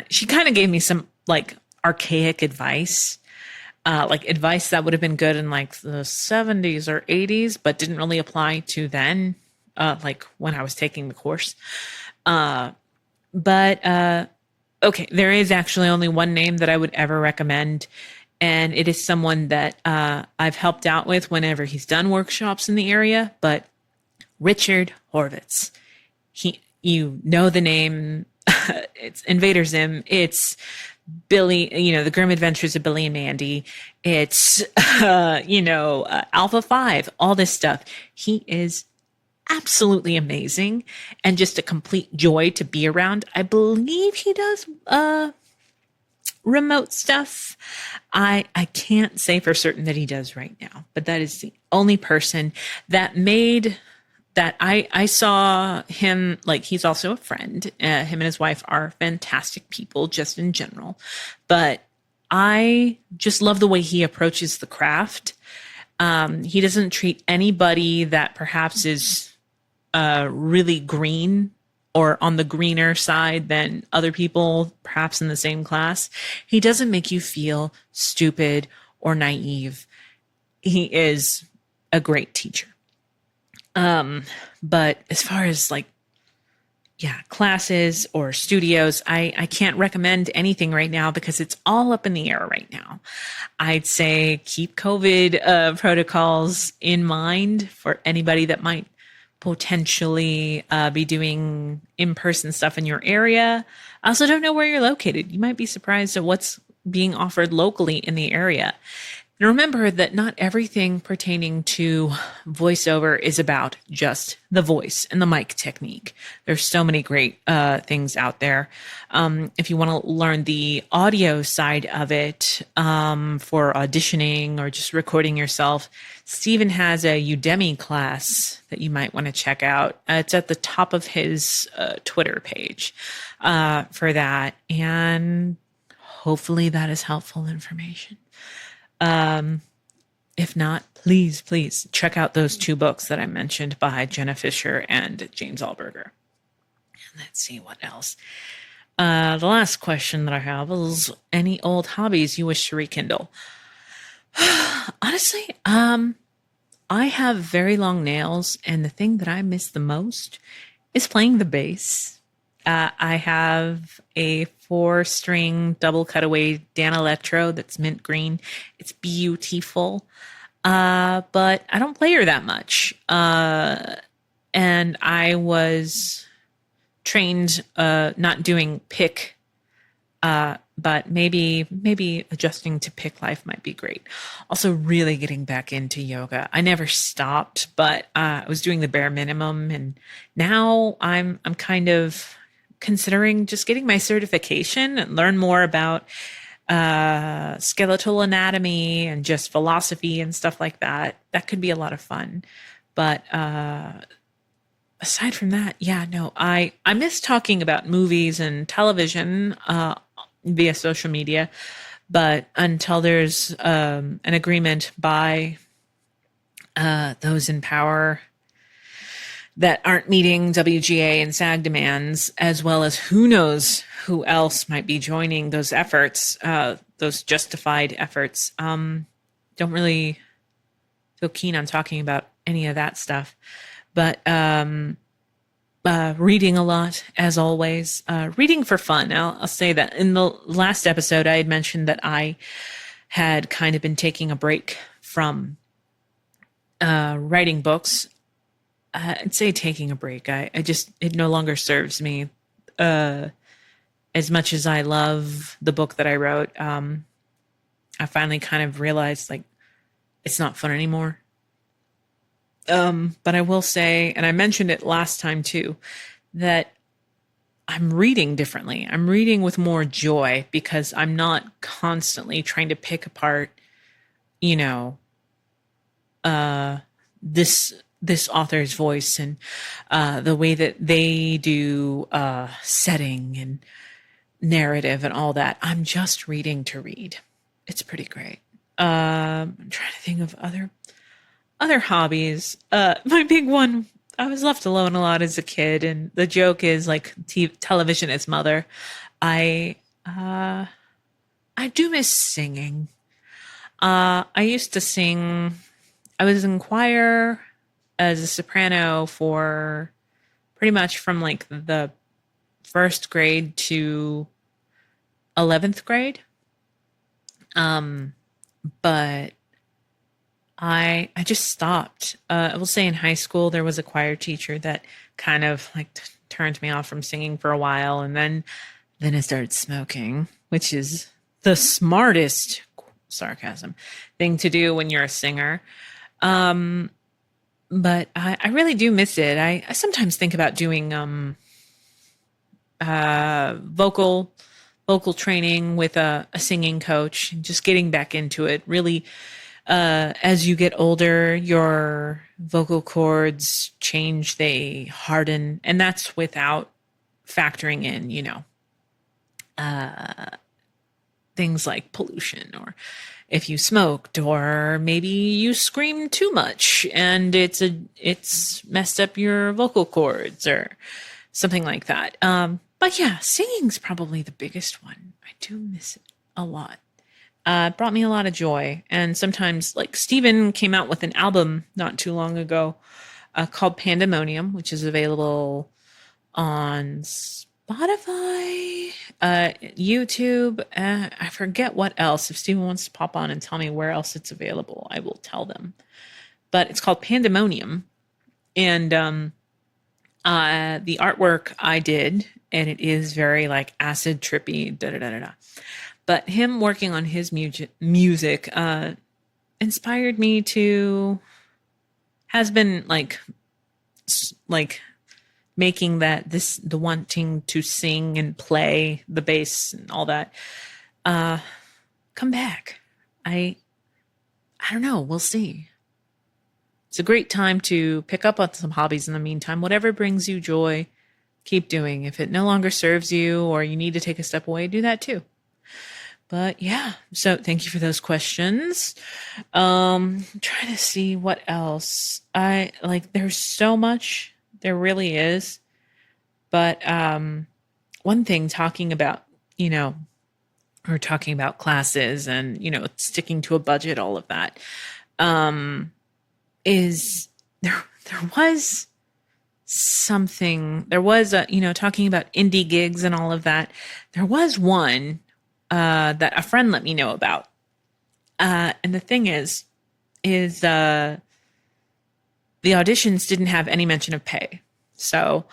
she kind of gave me some like archaic advice, like advice that would have been good in like the 70s or 80s, but didn't really apply to then, like when I was taking the course. Okay, there is actually only one name that I would ever recommend, and it is someone that I've helped out with whenever he's done workshops in the area, but Richard Horvitz. You know the name, it's Invader Zim, it's Billy, the Grim Adventures of Billy and Mandy. It's, Alpha 5, all this stuff. He is absolutely amazing and just a complete joy to be around. I believe he does remote stuff. I can't say for certain that he does right now, but that is the only person that made that I saw him, like he's also a friend. Him and his wife are fantastic people just in general, but I just love the way he approaches the craft. He doesn't treat anybody that perhaps is really green or on the greener side than other people, perhaps in the same class. He doesn't make you feel stupid or naive. He is a great teacher. But as far as classes or studios, I can't recommend anything right now because it's all up in the air right now. I'd say keep COVID protocols in mind for anybody that might potentially be doing in-person stuff in your area. I also don't know where you're located. You might be surprised at what's being offered locally in the area. And remember that not everything pertaining to voiceover is about just the voice and the mic technique. There's so many great things out there. If you want to learn the audio side of it for auditioning or just recording yourself, Steven has a Udemy class that you might want to check out. It's at the top of his Twitter page for that. And hopefully that is helpful information. If not, please check out those 2 books that I mentioned by Jenna Fischer and James Alburger. And let's see what else. The last question that I have is any old hobbies you wish to rekindle? Honestly, I have very long nails, and the thing that I miss the most is playing the bass. I have a 4-string double cutaway Dan Electro that's mint green. It's beautiful, but I don't play her that much. And I was trained not doing pick, but maybe adjusting to pick life might be great. Also, really getting back into yoga. I never stopped, but I was doing the bare minimum, and now I'm kind of considering just getting my certification and learn more about skeletal anatomy and just philosophy and stuff like that. That could be a lot of fun. But aside from that, yeah, no, I miss talking about movies and television via social media. But until there's an agreement by those in power that aren't meeting WGA and SAG demands, as well as who knows who else might be joining those efforts, those justified efforts, don't really feel keen on talking about any of that stuff. But reading a lot, as always, reading for fun. I'll say that in the last episode, I had mentioned that I had kind of been taking a break from writing books. I'd say taking a break. It no longer serves me as much as I love the book that I wrote. I finally kind of realized like it's not fun anymore. But I will say, and I mentioned it last time too, that I'm reading differently. I'm reading with more joy because I'm not constantly trying to pick apart, this author's voice and the way that they do setting and narrative and all that. I'm just reading to read. It's pretty great. I'm trying to think of other hobbies. My big one, I was left alone a lot as a kid, and the joke is like television is mother. I do miss singing. I used to sing. I was in choir as a soprano for pretty much from like the first grade to 11th grade. But I just stopped. I will say in high school, there was a choir teacher that kind of like turned me off from singing for a while. And then I started smoking, which is the smartest sarcasm thing to do when you're a singer. But I really do miss it. I sometimes think about doing vocal training with a singing coach and just getting back into it. Really, as you get older, your vocal cords change, they harden, and that's without factoring in, things like pollution, or if you smoked, or maybe you screamed too much and it's messed up your vocal cords or something like that. But yeah, singing's probably the biggest one. I do miss it a lot. It brought me a lot of joy. And sometimes, like, Steven came out with an album not too long ago called Pandemonium, which is available on Spotify, YouTube. I forget what else. If Steven wants to pop on and tell me where else it's available, I will tell them. But it's called Pandemonium. And the artwork I did, and it is very like acid trippy, da-da-da-da-da. But him working on his music inspired me to, has been like making the wanting to sing and play the bass and all that come back. I don't know. We'll see. It's a great time to pick up on some hobbies in the meantime. Whatever brings you joy, keep doing. If it no longer serves you or you need to take a step away, do that too. But yeah, so thank you for those questions. Trying to see what else. There's so much. There really is. But one thing, talking about, or talking about classes and, sticking to a budget, all of that, is there was something, talking about indie gigs and all of that. There was one that a friend let me know about. And the thing is the auditions didn't have any mention of pay. So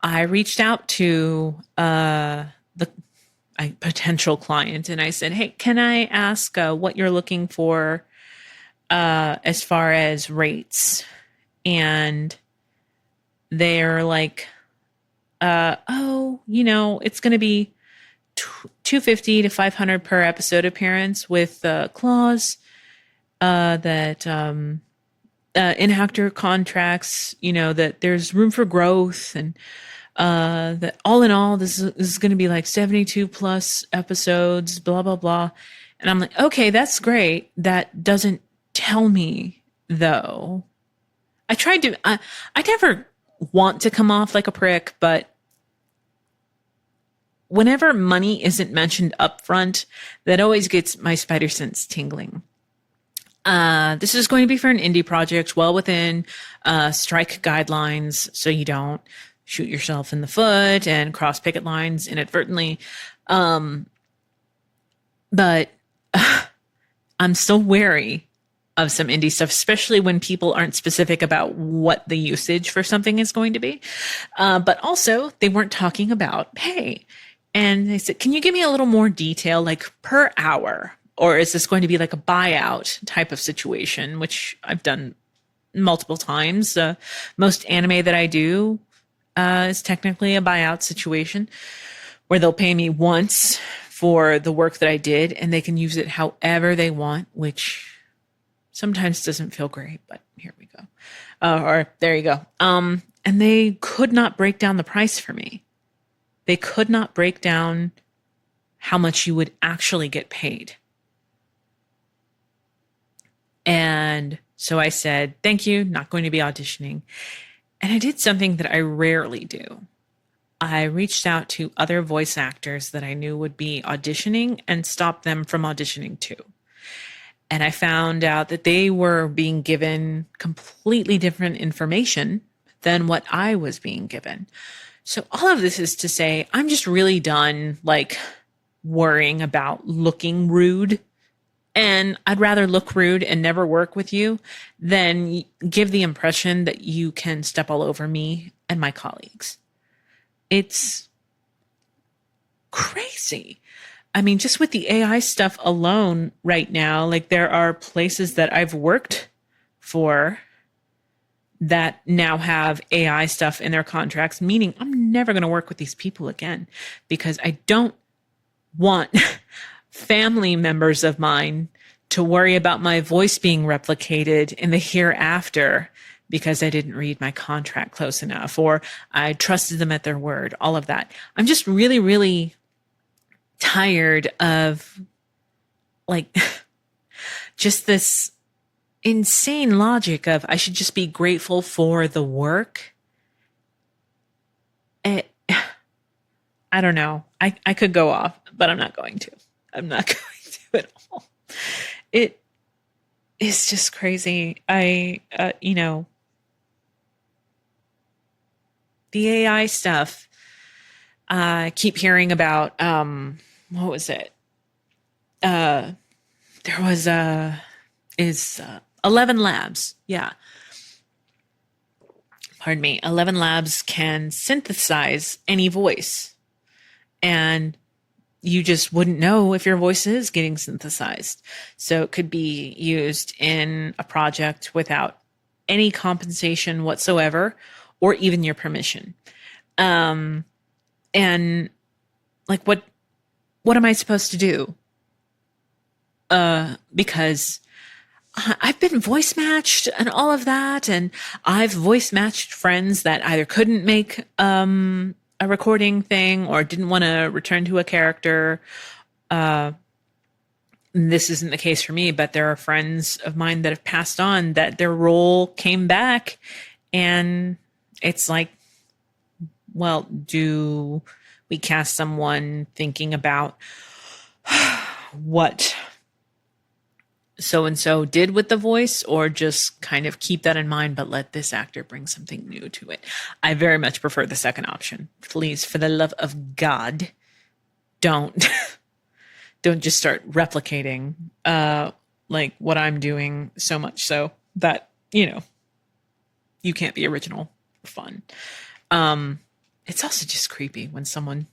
I reached out to a potential client and I said, hey, can I ask what you're looking for as far as rates? And they're like, it's going to be $250 to $500 per episode appearance with clause that in-actor contracts, that there's room for growth, and that all in all, this is going to be like 72 plus episodes, blah, blah, blah. And I'm like, okay, that's great. That doesn't tell me, though. I never want to come off like a prick, but whenever money isn't mentioned up front, that always gets my spider sense tingling. This is going to be for an indie project well within strike guidelines, so you don't shoot yourself in the foot and cross picket lines inadvertently. But I'm still wary of some indie stuff, especially when people aren't specific about what the usage for something is going to be. But also, they weren't talking about pay. And they said, can you give me a little more detail, like per hour? Or is this going to be like a buyout type of situation, which I've done multiple times. Most anime that I do is technically a buyout situation where they'll pay me once for the work that I did, and they can use it however they want, which sometimes doesn't feel great, but here we go. Or there you go. And they could not break down the price for me. They could not break down how much you would actually get paid. And so I said, thank you, not going to be auditioning. And I did something that I rarely do. I reached out to other voice actors that I knew would be auditioning and stopped them from auditioning too. And I found out that they were being given completely different information than what I was being given. So all of this is to say, I'm just really done worrying about looking rude. And I'd rather look rude and never work with you than give the impression that you can step all over me and my colleagues. It's crazy. I mean, just with the AI stuff alone right now, there are places that I've worked for that now have AI stuff in their contracts, meaning I'm never going to work with these people again because I don't want family members of mine to worry about my voice being replicated in the hereafter because I didn't read my contract close enough or I trusted them at their word, all of that. I'm just really, really tired of just this insane logic of I should just be grateful for the work. I don't know. I could go off, but I'm not going to. I'm not going to at all. It is just crazy. The AI stuff, I keep hearing about, what was it? There was 11 Labs. Yeah. Pardon me. 11 Labs can synthesize any voice. And you just wouldn't know if your voice is getting synthesized. So it could be used in a project without any compensation whatsoever, or even your permission. And what am I supposed to do? Because I've been voice matched and all of that. And I've voice matched friends that either couldn't make, a recording thing or didn't want to return to a character. This isn't the case for me, but there are friends of mine that have passed on that their role came back, and it's like, well, do we cast someone thinking about what so-and-so did with the voice, or just kind of keep that in mind, but let this actor bring something new to it? I very much prefer the second option. Please, for the love of God, don't just start replicating what I'm doing so much so that, you can't be original or fun. It's also just creepy when someone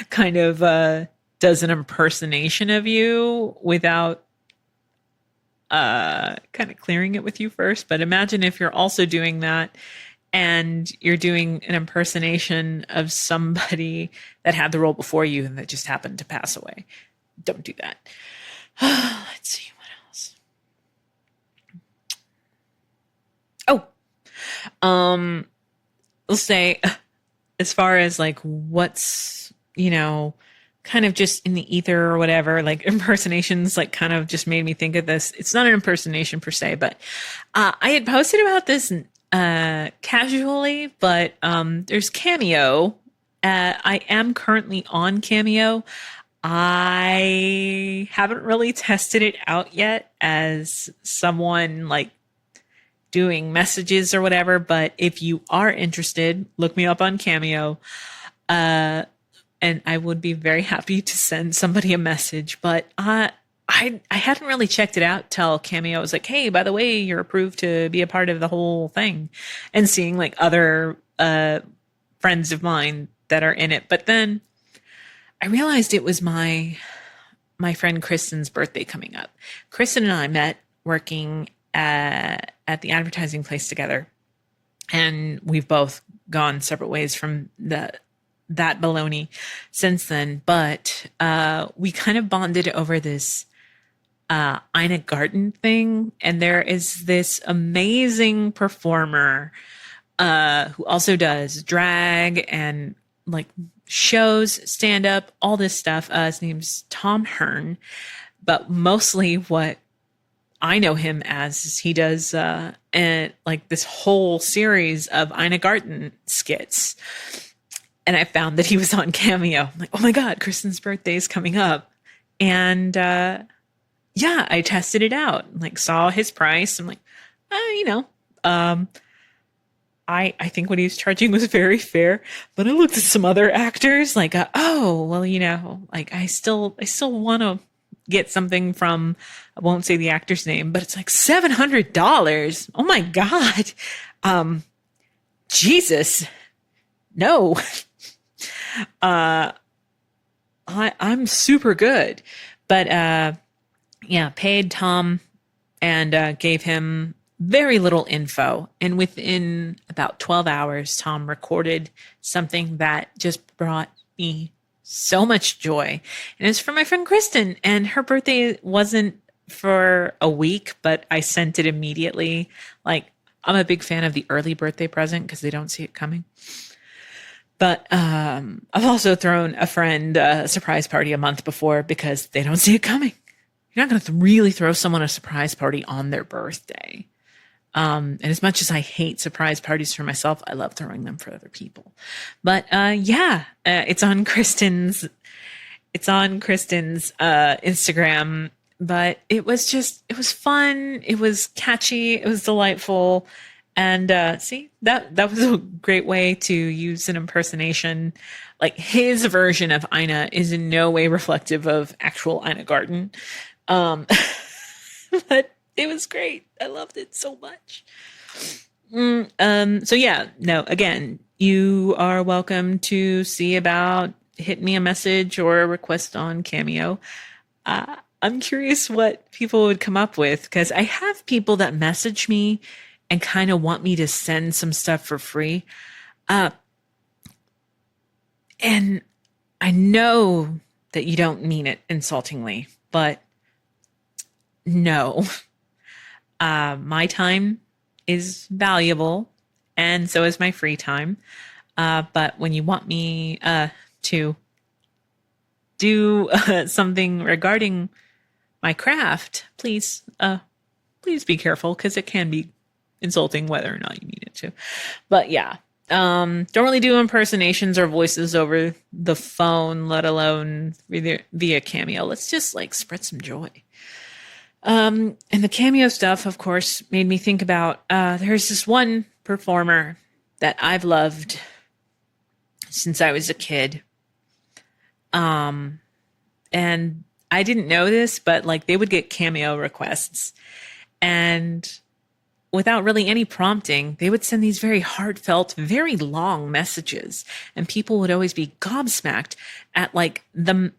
kind of does an impersonation of you without kind of clearing it with you first. But imagine if you're also doing that and you're doing an impersonation of somebody that had the role before you and that just happened to pass away. Don't do that. Let's see what else. Let's say, as far as like what's, kind of just in the ether or whatever, like impersonations, like kind of just made me think of this. It's not an impersonation per se, but I had posted about this casually, but there's Cameo. I am currently on Cameo. I haven't really tested it out yet as someone like doing messages or whatever, but if you are interested, look me up on Cameo. And I would be very happy to send somebody a message, but I hadn't really checked it out till Cameo was like, hey, by the way, you're approved to be a part of the whole thing, and seeing like other friends of mine that are in it. But then I realized it was my friend Kristen's birthday coming up. Kristen and I met working at the advertising place together, and we've both gone separate ways from that baloney since then. But we kind of bonded over this Ina Garten thing, and there is this amazing performer who also does drag and like shows, stand up, all this stuff. His name's Tom Hearn, but mostly what I know him as is he does and like this whole series of Ina Garten skits. And I found that he was on Cameo. I'm like, oh my God, Kristen's birthday is coming up. And yeah, I tested it out, like saw his price. I'm like, I think what he was charging was very fair. But I looked at some other actors like, like I still want to get something from, I won't say the actor's name, but it's like $700. Oh my God. Jesus. No. I'm super good, but, paid Tom and, gave him very little info. And within about 12 hours, Tom recorded something that just brought me so much joy. And it's for my friend Kristen, and her birthday wasn't for a week, but I sent it immediately. Like, I'm a big fan of the early birthday present because they don't see it coming. But I've also thrown a friend a surprise party a month before because they don't see it coming. You're not going to really throw someone a surprise party on their birthday. And as much as I hate surprise parties for myself, I love throwing them for other people. But it's on Kristen's Instagram. But it was fun. It was catchy. It was delightful. And that was a great way to use an impersonation. Like, his version of Ina is in no way reflective of actual Ina Garten. But it was great. I loved it so much. Again, you are welcome to see about, hit me a message or a request on Cameo. I'm curious what people would come up with, because I have people that message me and kind of want me to send some stuff for free. And I know that you don't mean it insultingly, but no. My time is valuable, and so is my free time. But when you want me to do something regarding my craft, please be careful, because it can be insulting whether or not you mean it to. But yeah, don't really do impersonations or voices over the phone, let alone via Cameo. Let's just like spread some joy. And the Cameo stuff, of course, made me think about, there's this one performer that I've loved since I was a kid. And I didn't know this, but like they would get Cameo requests, and without really any prompting, they would send these very heartfelt, very long messages, and people would always be gobsmacked at like the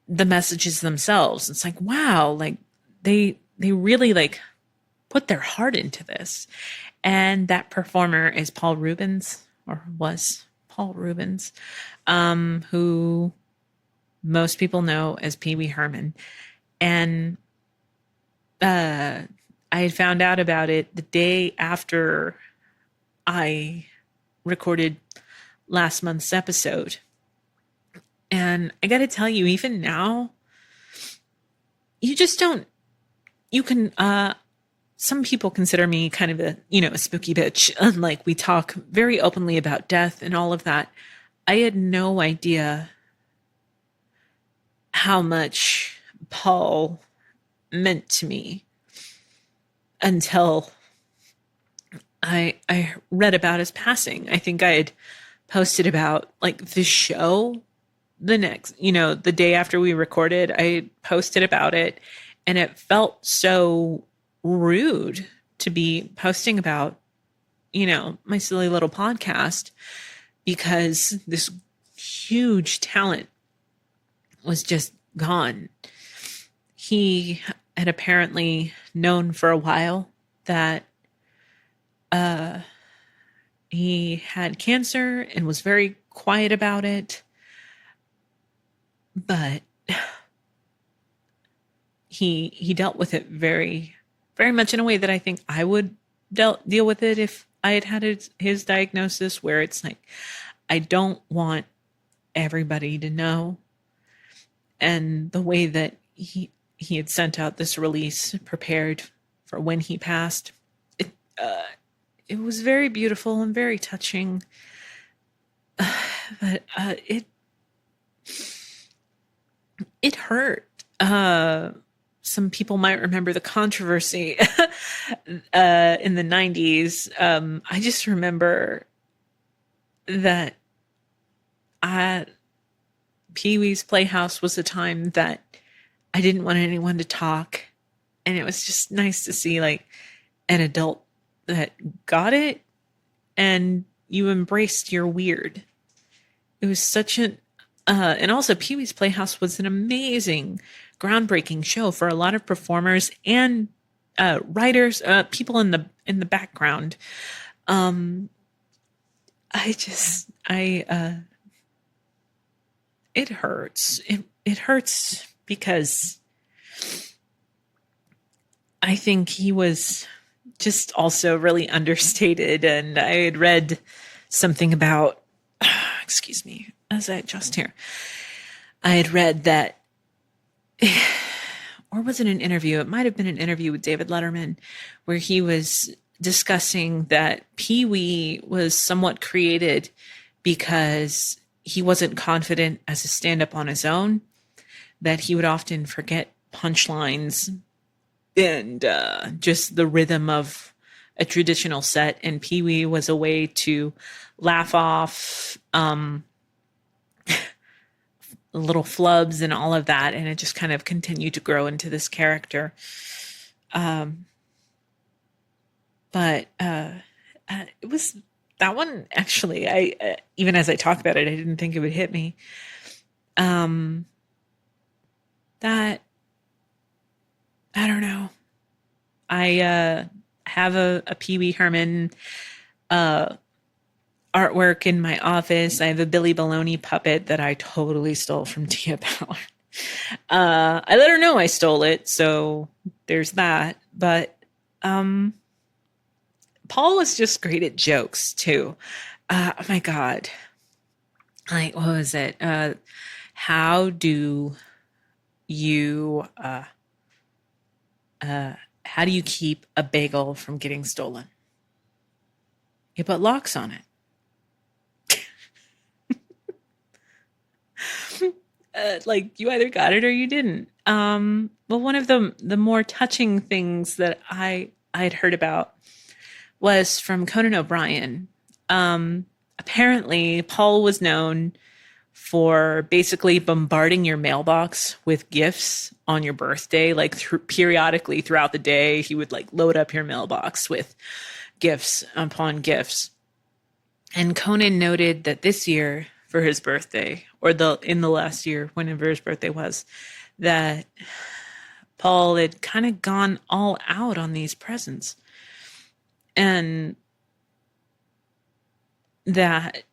messages themselves. It's like, wow, like they really like put their heart into this. And that performer is Paul Ruebens, or was Paul Ruebens, who most people know as Pee Wee Herman. And I had found out about it the day after I recorded last month's episode. And I got to tell you, even now, you just don't, you can, some people consider me kind of a, a spooky bitch. Like, we talk very openly about death and all of that. I had no idea how much Paul meant to me until I read about his passing. I think I had posted about like the show the next, the day after we recorded. I posted about it, and it felt so rude to be posting about, my silly little podcast, because this huge talent was just gone. He had apparently known for a while that he had cancer and was very quiet about it. But he dealt with it very, very much in a way that I think I would deal with it if I had had his diagnosis, where it's like, I don't want everybody to know. And the way that he had sent out this release prepared for when he passed, it was very beautiful and very touching. But it hurt. Some people might remember the controversy in the 90s. I just remember that Pee-wee's Playhouse was a time that I didn't want anyone to talk. And it was just nice to see like an adult that got it and you embraced your weird. It was such an, and also Pee-wee's Playhouse was an amazing, groundbreaking show for a lot of performers and writers, people in the background. It hurts. It hurts because I think he was just also really understated. And I had read something about, excuse me, as I adjust here, I had read that, or was it an interview? It might have been an interview with David Letterman, where he was discussing that Pee-wee was somewhat created because he wasn't confident as a stand-up on his own, that he would often forget punchlines and just the rhythm of a traditional set. And Pee-wee was a way to laugh off little flubs and all of that. And it just kind of continued to grow into this character. But it was that one, actually, I even as I talk about it, I didn't think it would hit me. That, I don't know. I have a Pee Wee Herman artwork in my office. I have a Billy Baloney puppet that I totally stole from Tia Power. I let her know I stole it, so there's that. But Paul was just great at jokes too. Oh my God. Like, what was it? How do you keep a bagel from getting stolen? You put locks on it. Like, you either got it or you didn't. Well, one of the more touching things that I had heard about was from Conan O'Brien. Apparently, Paul was known for basically bombarding your mailbox with gifts on your birthday. Like, periodically throughout the day, he would like load up your mailbox with gifts upon gifts. And Conan noted that this year for his birthday, or in the last year, whenever his birthday was, that Paul had kind of gone all out on these presents. And that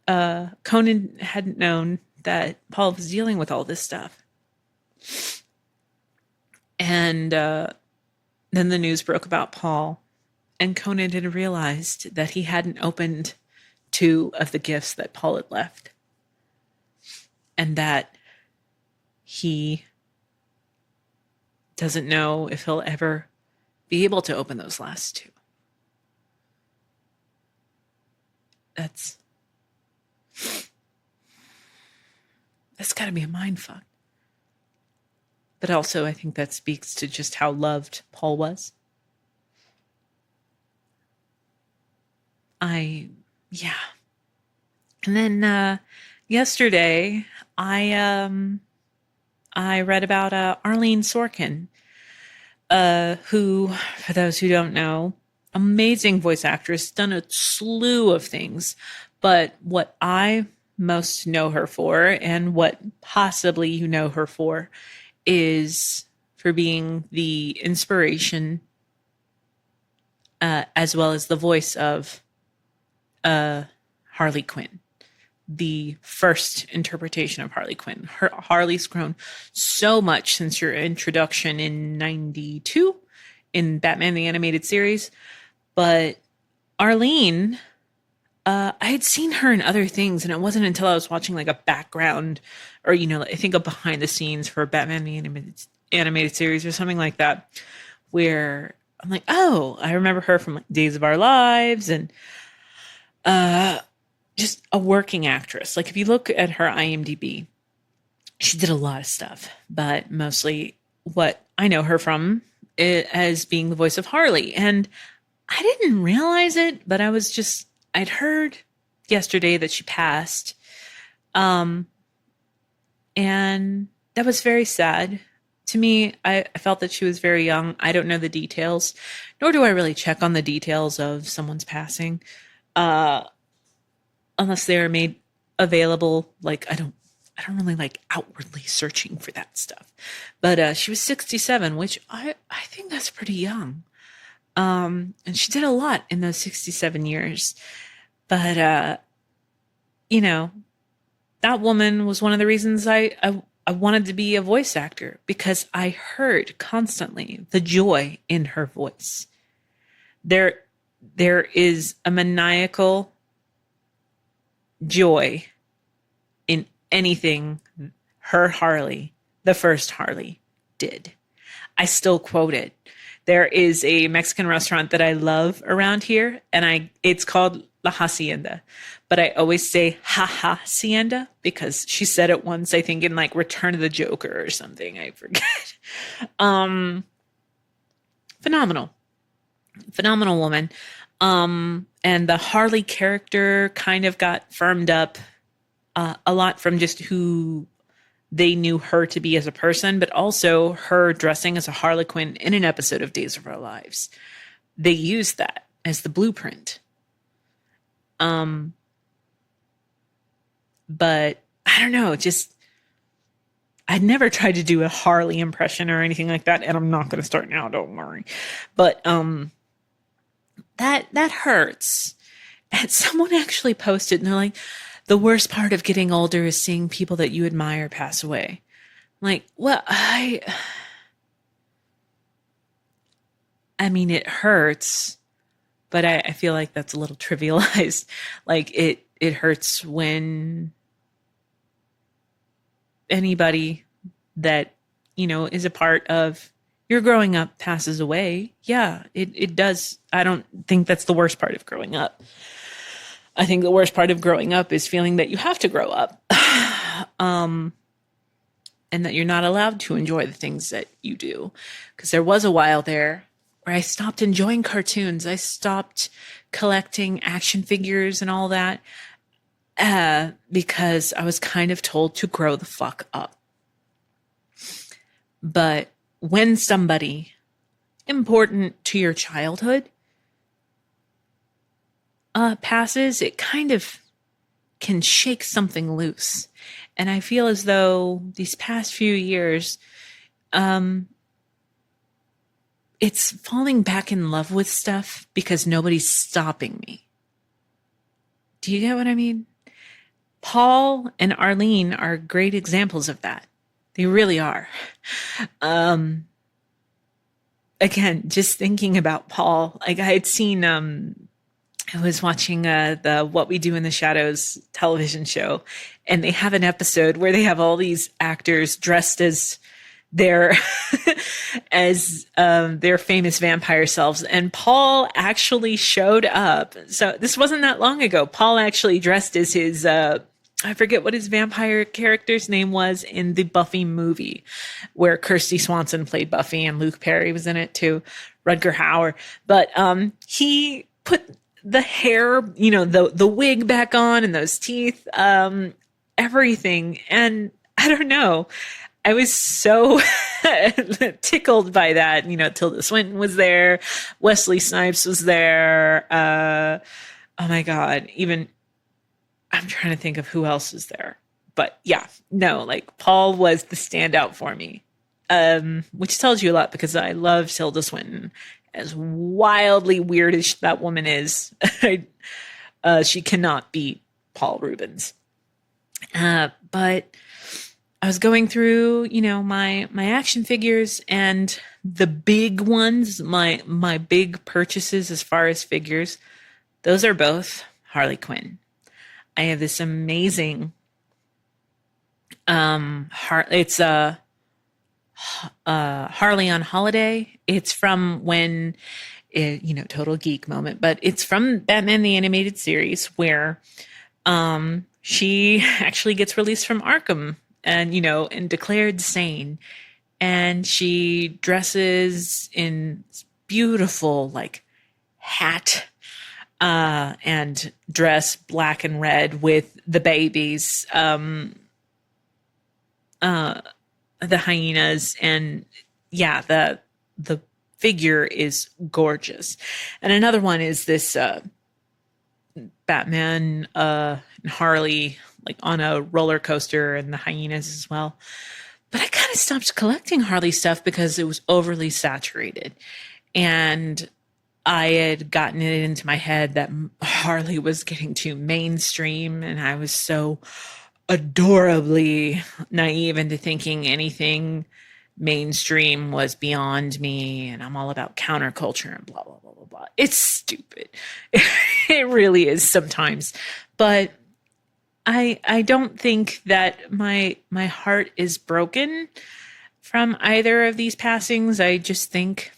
Conan hadn't known that Paul was dealing with all this stuff. And then the news broke about Paul, and Conan had realized that he hadn't opened 2 of the gifts that Paul had left, and that he doesn't know if he'll ever be able to open those last 2. That's got to be a mindfuck. But also, I think that speaks to just how loved Paul was. Yeah. And then yesterday, I read about Arleen Sorkin, who, for those who don't know, amazing voice actress, done a slew of things. But what I most know her for, and what possibly you know her for, is for being the inspiration as well as the voice of Harley Quinn, the first interpretation of Harley Quinn. Harley's grown so much since your introduction in 92 in Batman the Animated Series. But Arleen, I had seen her in other things, and it wasn't until I was watching like a background or, I think a behind the scenes for Batman the Animated Series or something like that, where I'm like, oh, I remember her from like Days of Our Lives, and just a working actress. Like if you look at her IMDb, she did a lot of stuff, but mostly what I know her from as being the voice of Harley. And I didn't realize it, but I'd heard yesterday that she passed. And that was very sad to me. I felt that she was very young. I don't know the details, nor do I really check on the details of someone's passing. Unless they are made available. Like I don't really like outwardly searching for that stuff. But she was 67, which I think that's pretty young. And she did a lot in those 67 years. But that woman was one of the reasons I wanted to be a voice actor, because I heard constantly the joy in her voice. There is a maniacal joy in anything her Harley, the first Harley, did. I still quote it. There is a Mexican restaurant that I love around here, and it's called La Hacienda, but I always say Hacienda because she said it once, I think in like Return of the Joker or something. I forget. Phenomenal woman. And the Harley character kind of got firmed up a lot from just who they knew her to be as a person, but also her dressing as a Harley Quinn in an episode of Days of Our Lives. They used that as the blueprint. But I don't know, I'd never tried to do a Harley impression or anything like that, and I'm not going to start now, don't worry. But, that hurts. And someone actually posted, and they're like, the worst part of getting older is seeing people that you admire pass away. I'm like, well, I mean, it hurts, but I feel like that's a little trivialized. Like it hurts when anybody that, is a part of your growing up passes away. Yeah, it does. I don't think that's the worst part of growing up. I think the worst part of growing up is feeling that you have to grow up. And that you're not allowed to enjoy the things that you do. Because there was a while there where I stopped enjoying cartoons. I stopped collecting action figures and all that because I was kind of told to grow the fuck up. But when somebody important to your childhood passes, it kind of can shake something loose. And I feel as though these past few years, it's falling back in love with stuff because nobody's stopping me. Do you get what I mean? Paul and Arleen are great examples of that. They really are. Again, just thinking about Paul, like I had seen, I was watching the What We Do in the Shadows television show, and they have an episode where they have all these actors dressed as their their famous vampire selves, and Paul actually showed up. So this wasn't that long ago. Paul actually dressed as his I forget what his vampire character's name was in the Buffy movie, where Kirsty Swanson played Buffy and Luke Perry was in it too, Rutger Hauer. But he put the hair, the wig back on and those teeth, everything. And I don't know. I was so tickled by that. Tilda Swinton was there. Wesley Snipes was there. Oh my God. Even I'm trying to think of who else was there. But yeah, no, like Paul was the standout for me, which tells you a lot because I love Tilda Swinton. As wildly weird as that woman is, she cannot beat Paul Ruebens. But I was going through, my action figures, and the big ones, my big purchases as far as figures, those are both Harley Quinn. I have this amazing it's Harley on Holiday. It's from when total geek moment, but it's from Batman the Animated Series where she actually gets released from Arkham and declared sane, and she dresses in beautiful like hat and dress black and red with the babies, the hyenas, and yeah, the figure is gorgeous. And another one is this Batman and Harley like on a roller coaster, and the hyenas as well. But I kind of stopped collecting Harley stuff because it was overly saturated, and I had gotten it into my head that Harley was getting too mainstream, and I was so adorably naive into thinking anything mainstream was beyond me, and I'm all about counterculture and blah, blah, blah, blah, blah. It's stupid. It really is sometimes. But I don't think that my heart is broken from either of these passings. I just think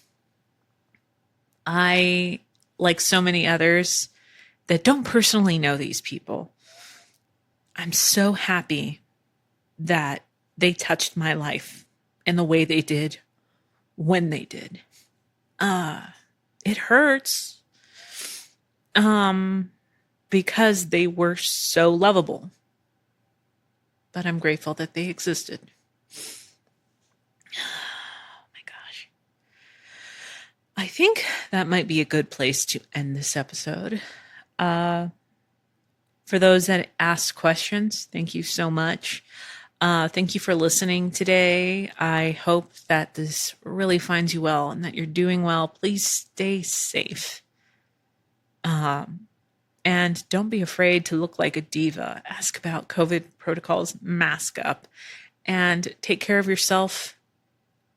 I, like so many others that don't personally know these people, I'm so happy that they touched my life in the way they did when they did. It hurts because they were so lovable, but I'm grateful that they existed. Oh my gosh. I think that might be a good place to end this episode. For those that asked questions, thank you so much. Thank you for listening today. I hope that this really finds you well and that you're doing well. Please stay safe. And don't be afraid to look like a diva. Ask about COVID protocols, mask up, and take care of yourself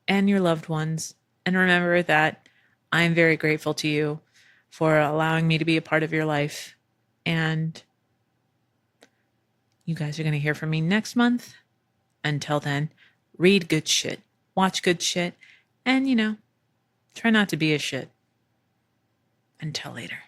and your loved ones. And remember that I'm very grateful to you for allowing me to be a part of your life. And you guys are going to hear from me next month. Until then, read good shit, watch good shit, and, try not to be a shit. Until later.